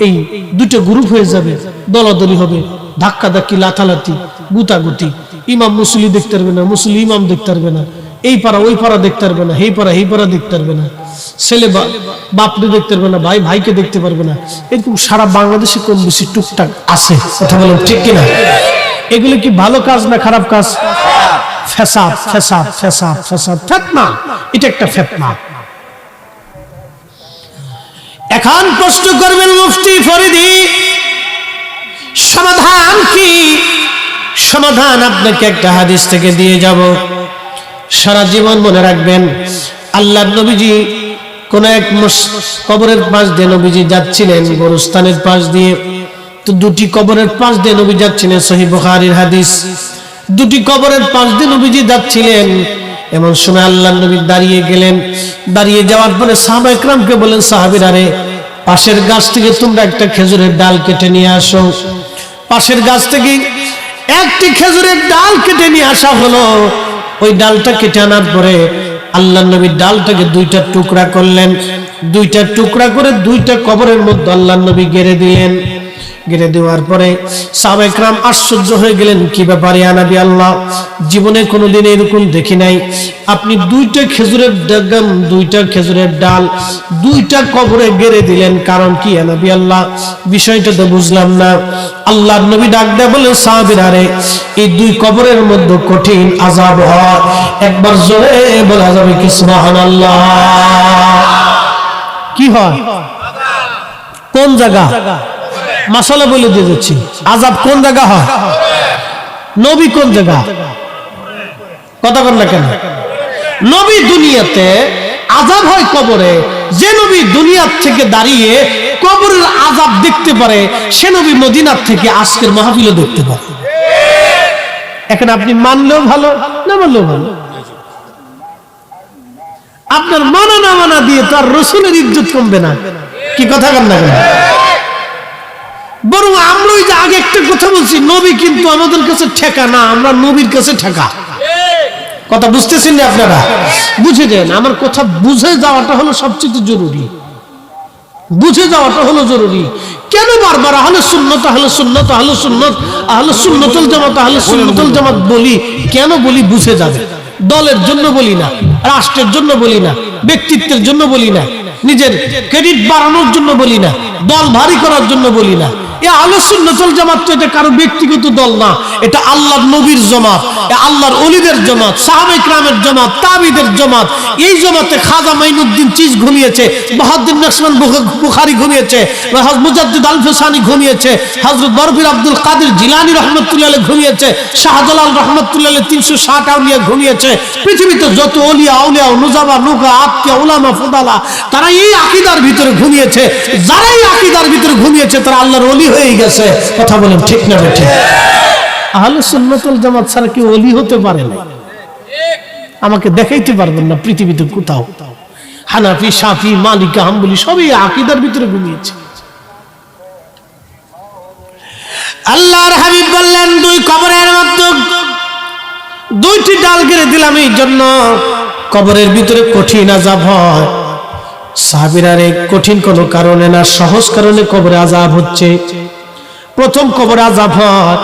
এই 2টা গ্রুপ হয়ে যাবে, দলাদলি হবে, ধাক্কাধাক্কি, লাথালাথি, গুতাগুতি। ইমাম মুসলি দেখতে পারবে না, মুসলি ইমাম দেখতে পারবে না, এই পাড়া ওই পাড়া দেখতে পারবে না, এই পাড়া দেখতে পারবে না, ছেলে বাপকে দেখতে পারবে না, ভাই ভাইকে দেখতে পারবে না। এরকম সারা বাংলাদেশে কম বেশি টুকটাক আছে। কথা বলেন ঠিক কিনা? এগুলো কি ভালো কাজ না খারাপ কাজ? ফেসাদ, ফেসাদ, ফেসাদ, ফেসাদ, ফিতনা। এটা একটা ফিতনা। এখন প্রশ্ন করবেন মুফতি ফরিদি, সমাধান কি? সমাধান আপনাকে একটা হাদিস থেকে দিয়ে যাব, সারা জীবন মনে রাখবেন। আল্লাহর নবীজি কোন এক কবরের পাশ দিয়ে নবীজি যাচ্ছিলেন, গোরস্থানের পাশ দিয়ে। তো দুটি কবরের পাশ দিয়ে নবী যাচ্ছিলেন, সহিহ বুখারীর হাদিস। দুটি কবরের পাশ দিয়ে নবীজি যাচ্ছিলেন, এমন সময় আল্লাহর নবী দাঁড়িয়ে গেলেন। দাঁড়িয়ে যাওয়ার পরে সাহাবায়ে কেরামকে বলেন, সাহাবীরা রে, পাশের গাছ থেকে তোমরা একটা খেজুরের ডাল কেটে নিয়ে আসো। পাশের গাছ থেকে একটি খেজুরের ডাল কেটে নিয়ে আসা হলো। ওই ডালটা কেটে আনার পরে আল্লাহর নবী ডালটাকে দুইটা টুকরা করলেন। দুইটা টুকরা করে দুইটা কবরের মধ্যে আল্লাহর নবী গেড়ে দিলেন। গেড়ে দেওয়ার পরে সাহাবায়ে কেরাম আশ্চর্য হয়ে গেলেন, কি ব্যাপার ইয়া নবী আল্লাহ, জীবনে কোনোদিন এরকম দেখি নাই। আপনি দুইটা খেজুরের ডাল, দুইটা খেজুরের ডাল দুইটা কবরে গেড়ে দিলেন, কারণ কি ইয়া নবী আল্লাহ? বিষয়টা তো বুঝলাম না। আল্লাহর নবী ডাক দেয়া বলেন, সাহাবীরা রে, এই দুই কবরের মধ্যে কঠিন আযাব হয়। একবার জোরে বলা যাবে কি সুবহানাল্লাহ? কি হয়? কোন জায়গা? মাসালা বলে দিয়ে যাচ্ছি, আযাব কোন জায়গা হয়? নবী কোন জায়গা? কথা বল না কেন? নবী দুনিয়াতে, আযাব হয় কবরে। যে নবী দুনিয়ার থেকে দাঁড়িয়ে কবরের আযাব দেখতে পারে, সে নবী মদিনার থেকে আজকের মাহফিলও দেখতে পারে। এখন আপনি মানলেও ভালো, না মানলেও ভালো। আপনার মানা না মানা দিয়ে তো আর রাসূলের ইজ্জত কমবে না। কি কথা বল না কেন? বরং আমরা ওই যে আগে একটা কথা বলছি, নবী কিন্তু আমাদের কাছে ঠেকা না, আমরা নবীর কাছে ঠেকা। কথা বুঝতেছেন না আপনারা? বুঝে যান, আমার কথা বুঝে যাওয়াটা হলো সবচেয়ে জরুরি। বুঝে যাওয়াটা হলো জরুরি। কেন বারবার আহলে সুন্নাত, আহলে সুন্নাত, আহলে সুন্নাত, আহলে সুন্নাতুল জামাত, আহলে সুন্নাতুল জামাত বলি? কেন বলি? বুঝে যাবে। দলের জন্য বলি না, রাষ্ট্রের জন্য বলি না, ব্যক্তিত্বের জন্য বলি না, নিজের ক্রেডিট বাড়ানোর জন্য বলি না, দল ভারী করার জন্য বলি না। এই আহলে সুন্নাতুল জামাত তো এটা কারো ব্যক্তিগত দল না, এটা আল্লাহর নবীর জামাত, আল্লাহর ওলিদের জামাত, সাহাবায়ে কেরামের জামাত, তাবিঈদের জামাত। এই জামাতে খাজা মাইনুদ্দিন চিজ ঘুমিয়েছে, বাহাউদ্দিন নকশবন্দ বুখারী ঘুমিয়েছে, হযরত মুজাদ্দিদ আল-ফিসানি ঘুমিয়েছে, হযরত বরফির আব্দুল কাদের জিলানী রাহমাতুল্লাহ আলাইহি ঘুমিয়েছে, শাহজালাল রাহমাতুল্লাহ আলাইহি 360 আউলিয়া ঘুমিয়েছে। পৃথিবীতে যত ওলিয়া, আউলিয়া, নুজাবা, নুকা, আতকিয়া, উলামা, ফুদালা, তারা এই আকীদার ভিতরে ঘুমিয়েছে। যারা এই আকীদার ভিতরে ঘুমিয়েছে তারা আল্লাহর ওলি হয়ে গেছে। কথা বলেন ঠিক না ঠিক? আহলে সুন্নাতুল জামাত ছাড়া কি ওলি হতে পারে না? আমাকে দেখাইতে পারবেন না পৃথিবীতে কোথাও। হানাফি, শাফি, মালিকি, হাম্বলি সবই আকীদার ভিতরে ঘুমিয়েছে। আল্লাহর হাবিব বললেন, দুই কবরের মধ্যে দুইটি ডাল গেড়ে দিলাম, এই জন্য কবরের ভিতরে কঠিন আযাব হয়। সাহাবীরা রে, কঠিন কোনো কারণে না, সহজ কারণে কবরে আযাব হচ্ছে। প্রথম কবরে আযাব হয়,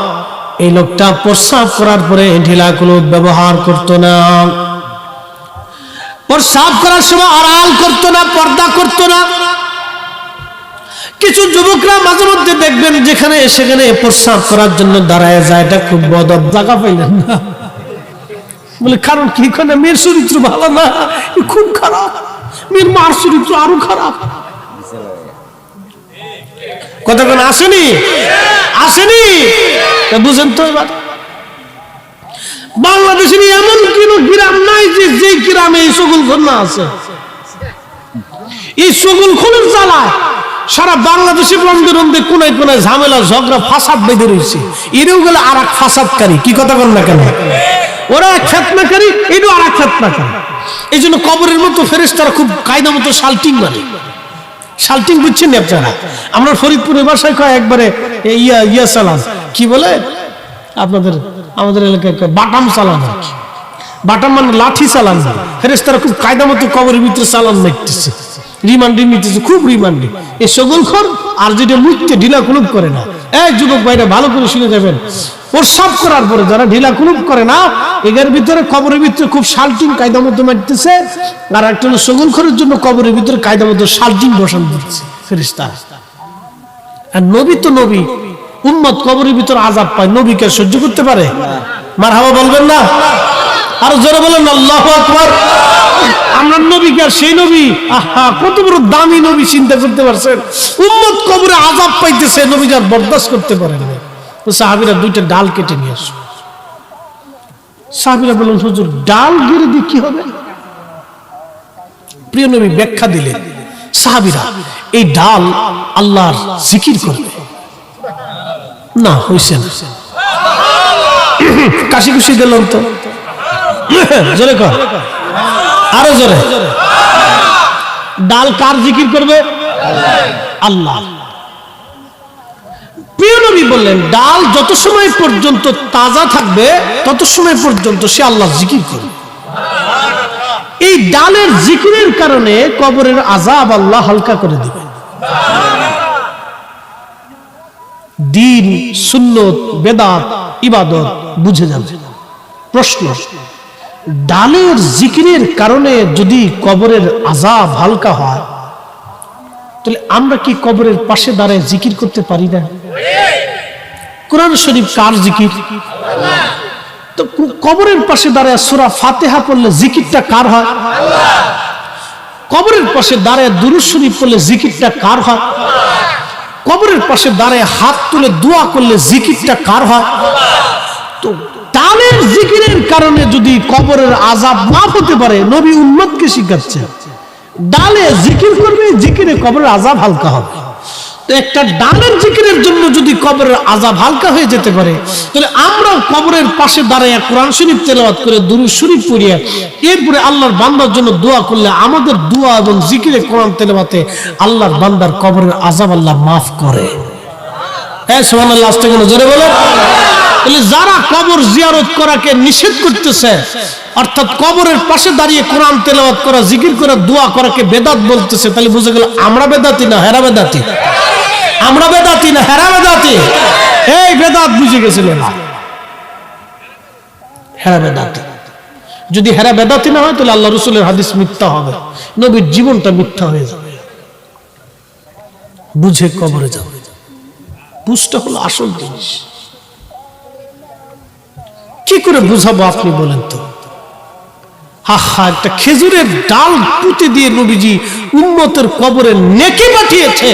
এই লোকটা প্রস্রাব করার পরে ঢিলা কুলুপ ব্যবহার করতো না, প্রস্রাব করার সময় আড়াল করতো না, পর্দা করতো না। কিছু যুবকরা মাঝে মধ্যে দেখবেন যেখানে সেখানে প্রস্রাব করার জন্য দাঁড়ায় যায়, এটা খুব বদব, জায়গা পাইলেন না বলে। কারণ কি? এখানে মেয়ের চরিত্র ভালো না, খুব খারাপ, মেয়ের মার চরিত্র আরো খারাপ। কতক্ষণ আসেনি? আসেনি? বুঝেন তো এবার? বাংলাদেশের এমন কোন গ্রাম নাই যে গ্রামে এই চগলখোর না আছে। এই চগলখোরের জ্বালায় সারা বাংলাদেশে রন্ধে রন্ধে কোনায় কোনায় ঝামেলা, ঝগড়া, ফাসাদ বেঁধে রয়েছে। এরও গেলে আর এক ফাসাদকারী। কি কথা বল না কেন? ওরা এক ফিতনাকারী, এটাও আর এক ফিতনাকারী। এই জন্য কবরের মতো ফেরেশতারা খুব কায়দা মতো শাল্টিং মানে। শাল্টিং বুঝছেন না আপনারা? আমরা ফরিদপুরের ভাষায় কয় একবারে ইয়া চালান, কি বলে আপনাদের, আমাদের এলাকায় বাটাম চালান। বাটাম মানে লাঠি চালান। ফেরেশতারা খুব কায়দা মতো কবরের ভিতরে চালান মারতেছে, রিমান্ডে নিতেছে, খুব রিমান্ডে। এই সগলখোর আর যেটা মুখতে ঢিলা কুলুপ করে না। এই যুবক ভাইরা ভালো করে শুনে যাবেন, প্রস্রাব করার পরে যারা ঢিলা কুলুপ করে না, এদের ভিতরে কবরের ভিতরে খুব শাল্টিং কায়দা মতো মারতেছে। আর একটা হলো সগলখোরের জন্য কবরের ভিতরে কায়দা মতো শাল্টিং বসান দিচ্ছে ফেরেশতারা। আর নবী তো নবী, উম্মত কবরের ভিতর আযাব পায়, নবীকে সহ্য করতে পারে? মারহাবা বলবেন না? আর জোরে বলেন আল্লাহু আকবার। আমরা নবীকে, আর সেই নবী, আহা কত বড় দামি নবী, চিন্তা করতে পারছেন? উম্মত কবরে আযাব পাইতেছে, নবী যার বরদাস্ত করতে পারেন না। তো সাহাবীরা দুইটা ডাল কেটে নিয়ে আসে। সাহাবীরা বললেন হুজুর ডাল গিরে দিয়ে কি হবে? প্রিয় নবী ব্যাখ্যা দিলেন, সাহাবীরা এই ডাল আল্লাহর জিকির করবে না। হইছে না? কাশি খুশি দিলাম তো, জোরে কর, আরো জোরে। ডাল কার জিকির করবে? আল্লাহ। প্রিয় নবী বললেন ডাল যত সময় পর্যন্ত তাজা থাকবে তত সময় পর্যন্ত সে আল্লাহর জিকির করবে। এই ডালের জিকিরের কারণে কবরের আযাব আল্লাহ হালকা করে দিবে। দ্বীন, সুন্নত, বেদাত, ইবাদত বুঝে যাবে। প্রশ্ন, ডালের জিকিরের কারণে যদি কবরের আযাব হালকা হয়, তাহলে আমরা কি কবরের পাশে দাঁড়ায় জিকির করতে পারি না? কোরআন শরীফ কার জিকির? তো কবরের পাশে দাঁড়ায় সূরা ফাতিহা পড়লে জিকিরটা কার হয়? কবরের পাশে দাঁড়ায় দুরূদ শরীফ পড়লে জিকিরটা কার হয়? কবরের পাশে দাঁড়ায় হাত তুলে দোয়া করলে জিকিরটা কার হয়? তো ডালের জিকিরের কারণে যদি কবরের আযাব মাফ হতে পারে, নবী উম্মতকে শিখাচ্ছে ডালে জিকির করবে, জিকিরে কবরের আযাব হালকা হবে। তো একটা ডালের জিকিরের জন্য যদি কবরের আযাব হালকা হয়ে যেতে পারে, তাহলে আমরা কবরের পাশে দাঁড়ায় কোরআন শরীফ তেলাওয়াত করে, দুরূদ শরীফ পড়িয়ে, এরপরে আল্লাহর বান্দার জন্য দোয়া করলে আমাদের দোয়া এবং জিকিরে কোরআন তেলাওয়াতে আল্লাহর বান্দার কবরের আযাব আল্লাহ মাফ করে। হ্যাঁ সুবহানাল্লাহ, আস্তে করে জোরে বলো। তাহলে যারা কবর জিয়ারত করাকে নিষেধ করতেছে, অর্থাৎ কবরের পাশে দাঁড়িয়ে কোরআন তেলাওয়াত করা, জিকির করা, দোয়া করাকে বেদাত বলতেছে, তাহলে বুঝে গেল আমরা বেদাতি না হেরা বেদাতি। আমরা বেদাতি না হেরা বেদাতি। এই বেদাত বুঝে গেছিল না, হেরা বেদাতি। যদি হেরা বেদাতি না হয় তাহলে আল্লাহ রাসূলের হাদিস মিথ্যা হবে, নবীর জীবনটা মিথ্যা হয়ে যাবে। বুঝে কবরে যাবে, বুঝটা হলো আসল জিনিস। কি করে বুঝাবো আপনি বলেন তো? হা একটা খেজুরের ডাল পুঁতে দিয়ে নবীজি উম্মতের কবরে নেকি পাঠিয়েছে।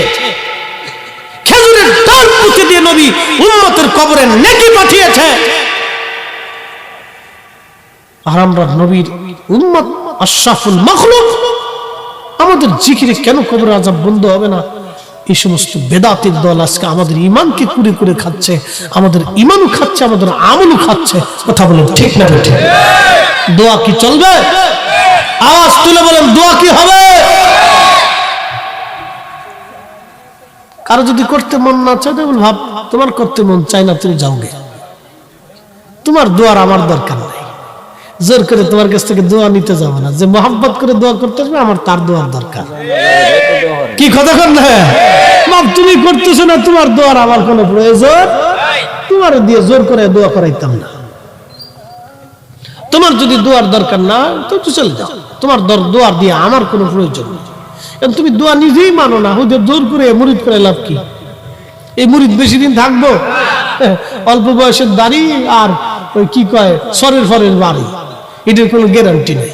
খেজুরের ডাল পুঁতে দিয়ে নবী উম্মতের কবরে নেকি পাঠিয়েছে। আর আমরা নবীর উম্মত, আশরাফুল মাখলুক, আমাদের জিকিরে কেন কবরের আযাব বন্ধ হবে না? এই সমস্ত বেদাতের দল আজকে আমাদের ঈমানকে কুরে কুরে খাচ্ছে, আমাদের ঈমানও খাচ্ছে, আমাদের আমলও খাচ্ছে। কথা বলেন ঠিক না ঠিক? দোয়া কি চলবে? আওয়াজ তুলে বলেন দোয়া কি হবে? কারো যদি করতে মন না চায় তাহলে ভাব তোমার করতে মন চায় না, তুমি যাও গে। তোমার দোয়ার আমার দরকার নাই। জোর করে তোমার কাছ থেকে দোয়া নিতে যাবো না। যে মহব্বত করে দোয়া করতে আসবে আমার তার দোয়ার দরকার। কি কথা কর না? তুমি করতেছো না, তোমার দোয়ার আমার কোনো প্রয়োজন, তোমার দিয়ে জোর করে দোয়া করাইতাম না। তোমার যদি দোয়ার দরকার না তো চলে যাও, তোমার দোয়ার দিয়ে আমার কোনো প্রয়োজন নেই। তুমি দোয়া নিজেই মানো না, হুজুর জোর করে মুরিদ করে লাভ কি? এই মুরিদ বেশি দিন থাকবো? অল্প বয়সের দাড়ি আর ওই কি কয় সরের ফরের বাড়ি, এটার কোনো গ্যারান্টি নেই।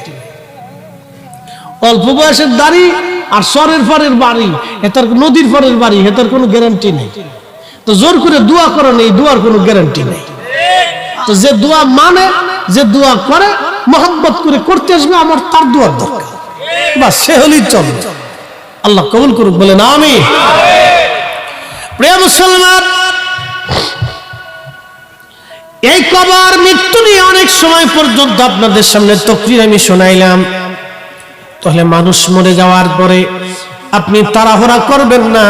অল্প বয়সের দাড়ি আর সরের ফরের বাড়ি, এটার নদীর ফরের বাড়ি, এটার কোনো গ্যারান্টি নেই। তো জোর করে দোয়া করো, নেই দোয়ার কোনো গ্যারান্টি নেই। তো যে দোয়া মানে, যে দোয়া করে, মোহাম্মত করে করতে আসবে, আমার তার দোয়ার দরকার, বাস সে হলেই চলবে। আল্লাহ কবুল করুক, বলেন আমিন। প্রিয় মুসলমান, এই কবর মৃত্যু নিয়ে অনেক সময় পর্যন্ত আপনাদের সামনে তাকরীর আমি শোনাইলাম। তাহলে মানুষ মরে যাওয়ার পরে আপনি তাড়াহুড়া করবেন না,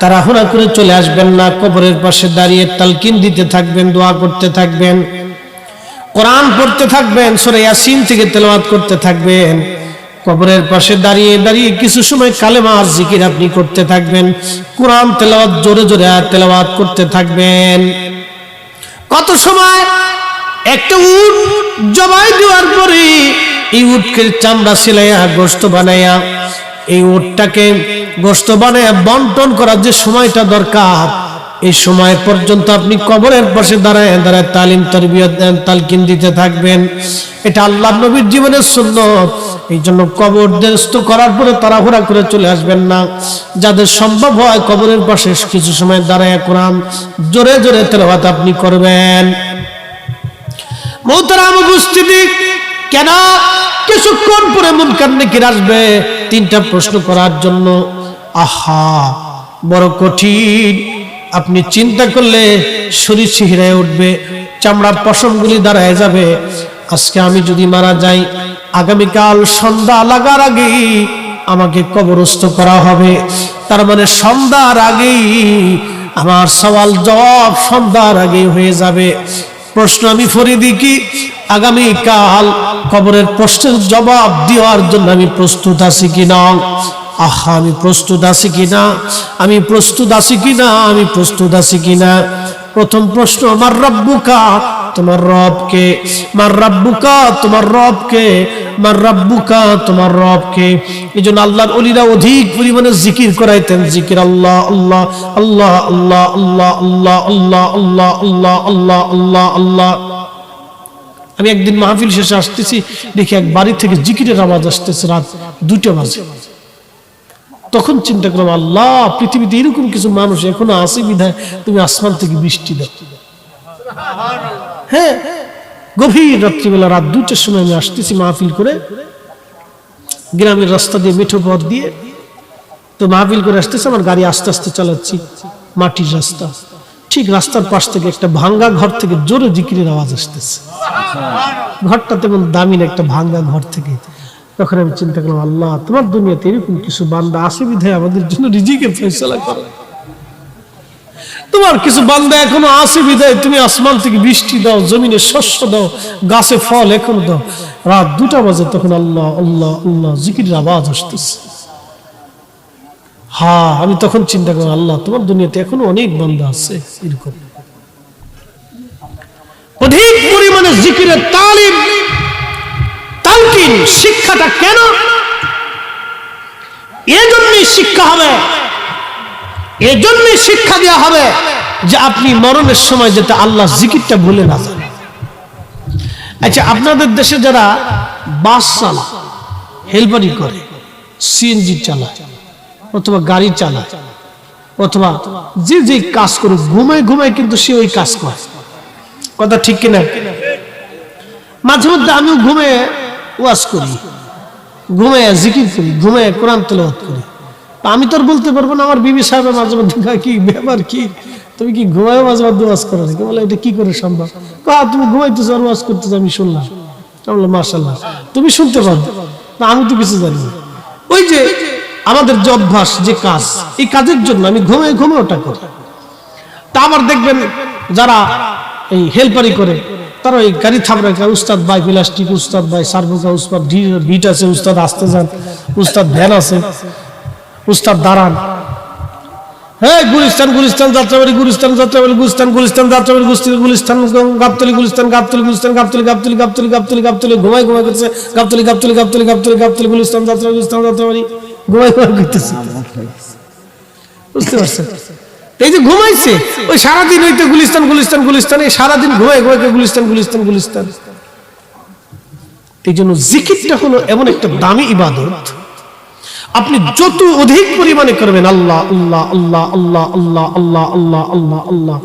তাড়াহুড়া করে চলে আসবেন না। কবরের পাশে দাঁড়িয়ে তালকিন দিতে থাকবেন, দোয়া করতে থাকবেন, কোরআন পড়তে থাকবেন, সূরা ইয়াসিন থেকে তেলাওয়াত করতে থাকবেন। কবরের পাশে দাঁড়িয়ে দাঁড়িয়ে কিছু সময় কালেমা আর জিকির আপনি করতে থাকবেন, কোরআন তেলাওয়াত জোরে জোরে তেলাওয়াত করতে থাকবেন। কত সময় একটা উট জবাই দেওয়ার পরে এই উটকে চামড়া সিলাইয়া গোশত বানাইয়া, এই উটটাকে গোশত বানাইয়া বন্টন করার যে সময়টা দরকার, এই সময় পর্যন্ত আপনি কবরের পাশে দাঁড়ায় দাঁড়ায় তালিম তারবিয়ত তালকিন দিতে থাকবেন। এটা আল্লাহর নবীর জীবনের সুন্নাত। এই জন্য কবর দেশত করার পরে তাড়াহুড়া করে চলে আসবেন না। যাদের সম্ভব হয় কবরের পাশে কিছু সময় দাঁড়ায় কোরআন জোরে জোরে তেলাওয়াত আপনি করবেন। মুহতারাম উপস্থিতি, কেন কিছুক্ষণ পরে মুনকার নাকির আসবে 3টা প্রশ্ন করার জন্য। আহা, বড় কঠিন। আপনি চিন্তা করলে শরীর শিহরায় উঠবে, চামড়ার পশমগুলি দাঁড়ায় যাবে। আজকে আমি যদি মারা যাই, আগামীকাল সন্ধ্যা লাগার আগেই আমাকে কবরস্থ করা হবে। তার মানে সন্ধ্যার আগেই আমার সওয়াল জবাব সন্ধ্যার আগেই হয়ে যাবে। প্রশ্ন আমি ফরিদি কি আগামীকাল কবরের প্রশ্নের জবাব দেওয়ার জন্য আমি প্রস্তুত আছি কিনা? আহা, আমি প্রস্তুত আছি কিনা, আমি প্রস্তুত আছি কিনা, আমি প্রস্তুত আছি কিনা? প্রথম প্রশ্ন, আমার রব্বুকা, তোমার রবকে। মার রব্বুকা, তোমার রবকে। মার রব্বুকা, তোমার রবকে। এই জন্য আল্লাহর ওলিরা অধিক পরিমাণে জিকির করাইতেন। জিকির আল্লাহ আল্লাহ আল্লাহ আল্লাহ আল্লাহ আল্লাহ আল্লাহ আল্লাহ আল্লাহ আল্লাহ আল্লাহ আল্লাহ। আমি একদিন মাহফিল শেষে আসতেছি, দেখি এক বাড়ি থেকে জিকিরের আওয়াজ আসতেছে রাত 2টা বাজে। তখন চিন্তা করলাম, আল্লাহ, পৃথিবীতে এরকম কিছু মানুষ এখনো আছে বিধায় তুমি আসমান থেকে বৃষ্টি দাও। হ্যাঁ, গভীর রাত্রিবেলা রাত 2টার সময় আমি আসতেছি মাহফিল করে, গ্রামের রাস্তা দিয়ে মেঠো পথ দিয়ে। তো মাহফিল করে আসতেছে, আমার গাড়ি আস্তে আস্তে চালাচ্ছি, মাটির রাস্তা। ঠিক রাস্তার পাশ থেকে একটা ভাঙ্গা ঘর থেকে জোরে জিকিরের আওয়াজ আসতেছে। ঘরটা তেমন দামি না, একটা ভাঙ্গা ঘর থেকে। তখন আমি চিন্তা করলাম, আল্লাহ, তোমার দুনিয়াতে এরকম কিছু বান্দা আছে বিধায় আমাদের জন্য রিজিকের ফয়সালা করো। তোমার কিছু বান্দা এখনো আছে বিধায় তুমি আসমান থেকে বৃষ্টি দাও, জমিনে শস্য দাও, গাছে ফল এখনো দাও। রাত 2টা বাজে, তখন আল্লাহ আল্লাহ আল্লাহ জিকিরের আওয়াজ আসতেছে। হ্যাঁ, আমি তখন চিন্তা করলাম, আল্লাহ, তোমার দুনিয়াতে এখনো অনেক বান্দা আছে এরকম। অধিক পরিমাণে জিকিরের তালিম তালকিন শিক্ষাটা কেন? এজন্যই শিক্ষা হবে, এজন্যই শিক্ষা দেওয়া হবে যে আপনি মরণের সময় যেটা আল্লাহ জিকিরটা ভুলে না যান। আচ্ছা, আপনাদের দেশে যারা বাস চালায়, হেলপারি করে, সিএনজি চালায়, অথবা গাড়ি চালায়, অথবা যে যে কাজ করে, ঘুমায় ঘুমায় কিন্তু সে ওই কাজ করে। কথা ঠিক কিনা? মাঝে মধ্যে আমিও ঘুমে ওয়াজ করি, ঘুমায় জিকির করি, ঘুমায় কোরআন তেলাওয়াত করি। আমি তো আর বলতে পারবো না, আমার বিবি সাহেব মাঝে মধ্যে কি ব্যাপার, কি তুমি কি ঘুমায় মাঝে মধ্যে ওয়াজ করো নাকি? বলে, এটা কি করে সম্ভব? তুমি ঘুমাইতেছো আর ওয়াজ করতেছো, আমি শুনলাম। মাশাআল্লাহ, তুমি শুনতে পারো না, আমি তো কিছু জানি না। ওই যে আমাদের যে অভ্যাস, যে কাজ, এই কাজের জন্য আমি ঘুমায় ঘুমায় ওটা করি। তা আবার দেখবেন যারা এই হেলপারি করে, তারা ওই গাড়ি থামড়ায়, উস্তাদ ভাই প্লাস্টিক, উস্তাদ ভাই সার্বকা, উস্তাদ ভিট আছে, উস্তাদ আসতে যান, উস্তাদ ভ্যান আছে, উস্তাদ দাঁড়ান। হ্যাঁ, গুলিস্তান গুলিস্তান যাত্রাবাড়ি, গুলিস্তান যাত্রাবাড়ি, গুলিস্তান গুলিস্তান যাত্রাবাড়ি, গুলিস্তান গাবতলি, গুলিস্তান গাবতলি, গুলিস্তান গাবতলি, গাবতলি গাবতলি গাবতলি গাবতলি, ঘুমাই ঘুমাই করতেছে, গাবতলি গাবতলি গাবতলি গাবতলি গাবতলি, গুলিস্তান যাত্রাবাড়ি, গুলিস্তান যাত্রাবাড়ি, ঘুমাই ঘুমাই করতেছে। বুঝতে পারছেন? এই যে ঘুমাইছে, ওই সারাদিন হইতে গুলিস্তান গুলিস্তান গুলিস্তান, এই সারাদিন ঘুমাই ঘুমাই গুলিস্তান গুলিস্তান গুলিস্তান। এই জন্য জিকিরটা হলো এমন একটা দামি ইবাদত, আপনি যত অধিক পরিমাণে করবেন আল্লাহ আল্লাহ আল্লাহ আল্লাহ আল্লাহ আল্লাহ আল্লাহ আল্লাহ আল্লাহ।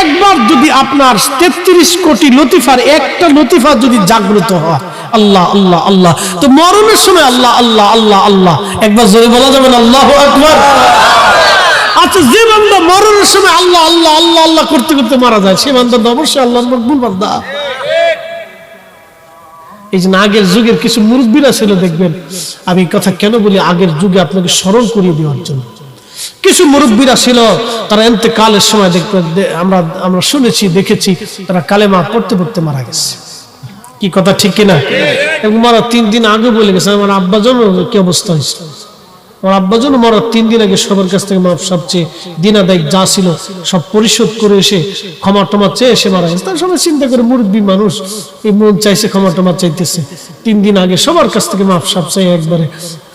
একবার যদি আপনার 33 কোটি লতিফার একটা লতিফা যদি জাগ্রত হয়, আল্লাহ আল্লাহ আল্লাহ, তো মরণের সময় আল্লাহ আল্লাহ আল্লাহ আল্লাহ একবার জোরে বলা যাবে না? আল্লাহু আকবার। আচ্ছা, যে বান্দা মরণের সময় আল্লাহ আল্লাহ আল্লাহ আল্লাহ করতে করতে মারা যায়, সে বান্দা অবশ্যই আল্লাহর মকবুল বান্দা। এই যে আগের যুগের কিছু মুরব্বীরা ছিল, দেখবেন, আমি কথা কেন বলি, আগের যুগে আপনাকে স্মরণ করিয়ে দেওয়ার জন্য। কিছু মুরব্বীরা ছিল, তারা ইন্তেকালের সময় দেখবেন, আমরা শুনেছি, দেখেছি, তারা কালেমা পড়তে পড়তে মারা গেছে। কি কথা ঠিক কিনা? এবং মারা 3 দিন আগে বলে গেছে, আমার আব্বাজন কি অবস্থা হয়েছিল। আমার আব্বাজন মারা 3 দিন আগে সবার কাছ থেকে মাপ সবচেয়ে দিন আদায় যা ছিল সব পরিশোধ করে এসে ক্ষমা টমা চেয়ে এসে মারা গেছে। তার সবাই চিন্তা করে, মুরব্বী মানুষ, এই মন চাইছে, ক্ষমা টমা চাইতেছে, 3 দিন আগে সবার কাছ থেকে মাপ সব চাই একবারে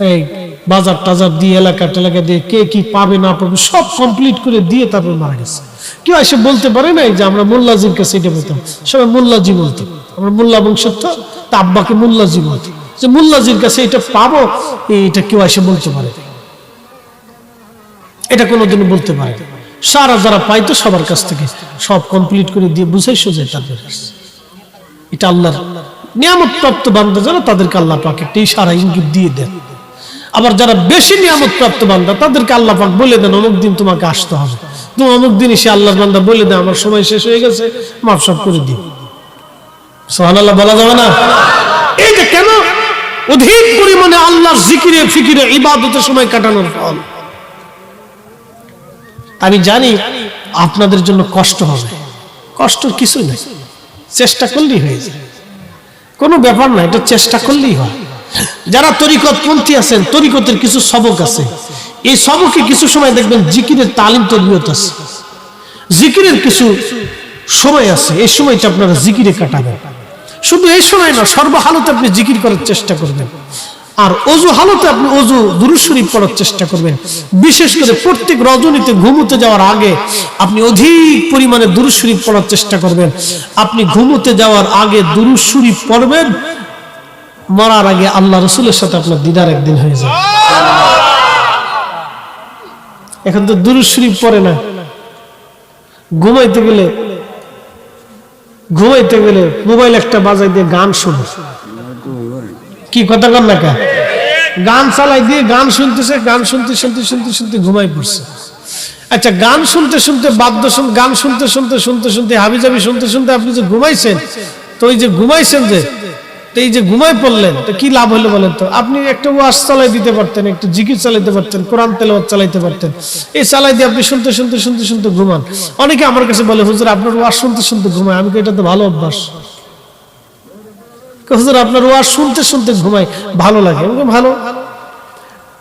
এই বাজার টাজার দিয়ে এলাকা টেলাকা দিয়ে কে কি পাবে না পাবে সব কমপ্লিট করে দিয়ে তারপর মারা গেছে। কেউ এসে বলতে পারে নাই যে আমরা মোল্লাজির কাছে এটা পেতাম, সবাই মোল্লাজি বলতো, আমরা মোল্লা বংশের তো আব্বাকে মোল্লাজি বলতো, যে মোল্লাজির কাছে এটা পাবো, এটা কেউ এসে বলতে পারে, এটা কোনোদিনও বলতে পারে। সারা যারা পাইতো সবার কাছ থেকে সব কমপ্লিট করে দিয়ে বুঝাই সোজাই তাদের কাছে। এটা আল্লাহর নিয়ামত প্রাপ্ত বান্দা যারা, তাদেরকে আল্লাহ পাক একটা ইশারা ইঙ্গিত দিয়ে দেন। আবার যারা বেশি নিয়ামত প্রাপ্ত বান্দা তাদেরকে আল্লাহ পাক বলে দেন অমুক দিন তোমাকে আসতে হবে, তুমি অমুক দিন এসে আল্লাহর বান্দা বলে দেন আমার সময় শেষ হয়ে গেছে, মাফ সব করে দিও। সুবহানাল্লাহ বলা যাবে না? এই যে কেন অধিক পরিমাণে আল্লাহর জিকিরে ফিকিরে ইবাদতের সময় কাটানোর ফল। আমি জানি আপনাদের জন্য কষ্ট হবে, কষ্টের কিছুই নাই, চেষ্টা করলেই হয়ে যায়, কোনো ব্যাপার না, এটা চেষ্টা করলেই হয়। যারা তরিকত পন্থী আছেন, তরিকতের কিছু সবক আছে, এই সবকে কিছু সময় দেখবেন জিকিরের তালিম তরবিয়ত আছে, জিকিরের কিছু সময় আছে, এই সময়টা আপনারা জিকিরে কাটাবেন। শুধু এই সময় না, সর্বহালতে আপনি জিকির করার চেষ্টা করবেন। আর অজু হালতে আপনি অজু দুরূদ শরীফ পড়ার চেষ্টা করবেন। বিশেষ করে প্রত্যেক রজনীতে ঘুমোতে যাওয়ার আগে আপনি অধিক পরিমাণে দুরূদ শরীফ পড়ার চেষ্টা করবেন। আপনি ঘুমোতে যাওয়ার আগে দুরূদ শরীফ পড়বেন, মরার আগে আল্লাহ রাসূলের সাথে আপনার দিদার একদিন হয়ে যাবে। এখন তো দুরূদ শরীফ পড়ে না, ঘুমাইতে গেলে মোবাইল একটা বাজাই দিয়ে গান শুনে, কি কথা কন না কা, গান চালাই দিয়ে গান শুনতেছে, গান শুনতে শুনতে শুনতে শুনতে ঘুমাই পড়ছে। আচ্ছা, গান শুনতে শুনতে বাদ্য গান শুনতে শুনতে শুনতে শুনতে হাবিজাবি শুনতে শুনতে আপনি যে ঘুমাইছেন, তো এই যে ঘুমাইছেন যে, তো এই যে ঘুমাই পড়লেন, তো কি লাভ হলো বলেন তো? আপনি একটা ওয়াজ চালাই দিতে পারতেন, একটু জিকির চালাইতে পারতেন, কোরআন তেলাওয়াত চালাইতে পারতেন, এই চালাই দিয়ে আপনি শুনতে শুনতে শুনতে শুনতে ঘুমান। অনেকে আমার কাছে বলে, হুজুর আপনার ওয়াজ শুনতে শুনতে ঘুমায়। আমি এটা তো ভালো অভ্যাস। হুজুর আপনার ওয়াজ শুনতে শুনতে ঘুমাই, ভালো লাগে। ভালো।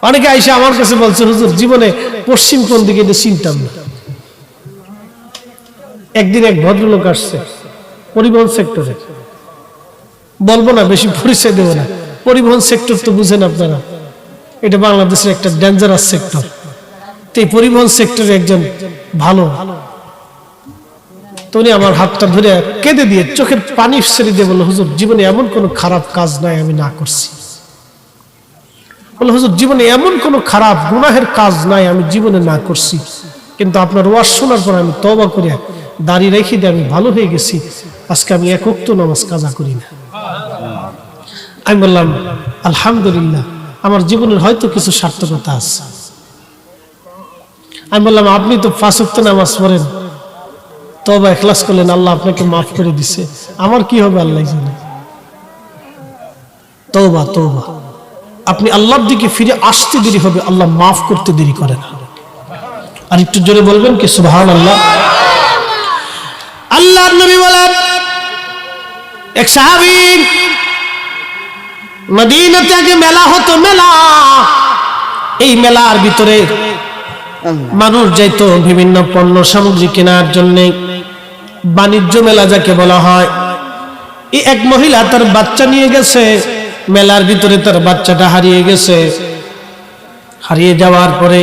অনেকে আইসা আমার কাছে বলছে, হুজুর জীবনে পশ্চিম কোন দিকে এটা চিনতাম না। একদিন এক ভদ্রলোক আসছে পরিবহন সেক্টরে, বলবো না, বেশি পরিচয় দেবো না, পরিবহন সেক্টর তো বুঝেন আপনারা, এটা বাংলাদেশের একটা ডেঞ্জারাস সেক্টর। তো এই পরিবহন সেক্টরে একজন ভালো, তো উনি আমার হাতটা ধরে কেঁদে দিয়ে চোখের পানি ছেড়ে দিয়ে বললো, হুজুর জীবনে এমন কোনো খারাপ কাজ নাই আমি না করছি। বললো, হুজুর জীবনে এমন কোনো খারাপ গুনাহের কাজ নাই আমি জীবনে না করছি, কিন্তু আপনার ওয়াজ শোনার পর আমি তওবা করে দাড়ি রেখে দিয়ে আমি ভালো হয়ে গেছি, আজকে আমি এক ওয়াক্ত নামাজ কাজা করি না। আমি বললাম, আলহামদুলিল্লাহ, আমার জীবনের হয়তো কিছু সার্থকতা আছে। আমি বললাম, আপনি তো 5 ওয়াক্ত নামাজ পড়েন, তওবা ইখলাস করলেন, আল্লাহ আপনাকে মাফ করে দিছে, আমার কি হবে আল্লাহ জানে। তওবা তওবা, আপনি আল্লাহর দিকে ফিরে আসতে দেরি হবে, আল্লাহ মাফ করতে দেরি করে না। আর একটু জোরে বলবেন কি সুবহানাল্লাহ। আল্লাহর নবী বলেন, এক সাহাবী মদিনাতে আগে মেলা হতো, মেলা, এই মেলার ভিতরে মানুষ যাইতো বিভিন্ন পণ্য সামগ্রী কেনার জন্য, বাণিজ্য মেলা যাকে বলা হয়। এই এক মহিলা তার বাচ্চা নিয়ে গেছে মেলার ভিতরে, তার বাচ্চাটা হারিয়ে গেছে। হারিয়ে যাওয়ার পরে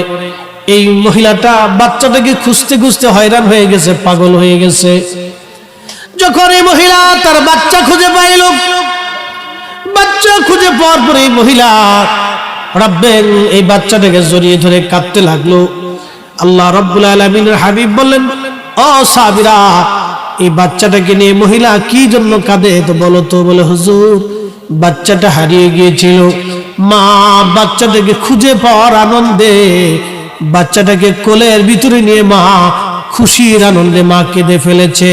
এই মহিলাটা বাচ্চাটাকে খুঁজতে খুঁজতে হয়রান হয়ে গেছে, পাগল হয়ে গেছে। যখন এই মহিলা তার বাচ্চা খুঁজে পাইল, বাচ্চা খুঁজে পাওয়ার পরে এই মহিলা রাব্বেন এই বাচ্চাটাকে জড়িয়ে ধরে কাঁদতে লাগলো। আল্লাহ রাব্বুল আলামিনের হাবিব বললেন, ও সাহাবীরা, এই বাচ্চাটাকে নিয়ে মহিলা কি জন্য কাঁদে তো বলো তো। বলে, হুজুর বাচ্চাটা হারিয়ে গিয়েছিল, মা বাচ্চাটাকে খুঁজে পাওয়ার আনন্দে বাচ্চাটাকে কোলের ভিতরে নিয়ে মা খুশির আনন্দে মা কেঁদে ফেলেছে।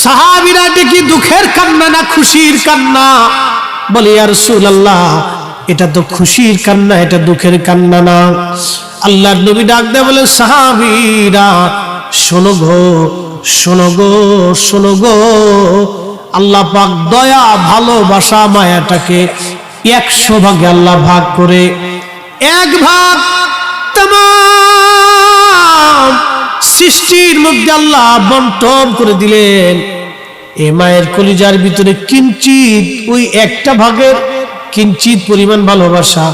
সাহাবীরা কি দুঃখের কান্না না খুশির কান্না? বলে, ইয়া রাসূলুল্লাহ, এটা তো খুশির কান্না, এটা দুঃখের কান্না না। আল্লাহর নবী ডাক দেয়া বলে, সাহাবীরা শোনো গো, শোনো গো, শোনো গো, আল্লাহ পাক দয়া ভালোবাসা মায়াটাকে 100 ভাগে আল্লাহ ভাগ করে 1 ভাগ তামাম সৃষ্টির মধ্যে আল্লাহ বন্টন করে দিলেন। এই মায়ের কলিজার ভিতরে কিঞ্চিত, ওই 1টা ভাগের কিঞ্চিত পরিমাণ ভালোবাসা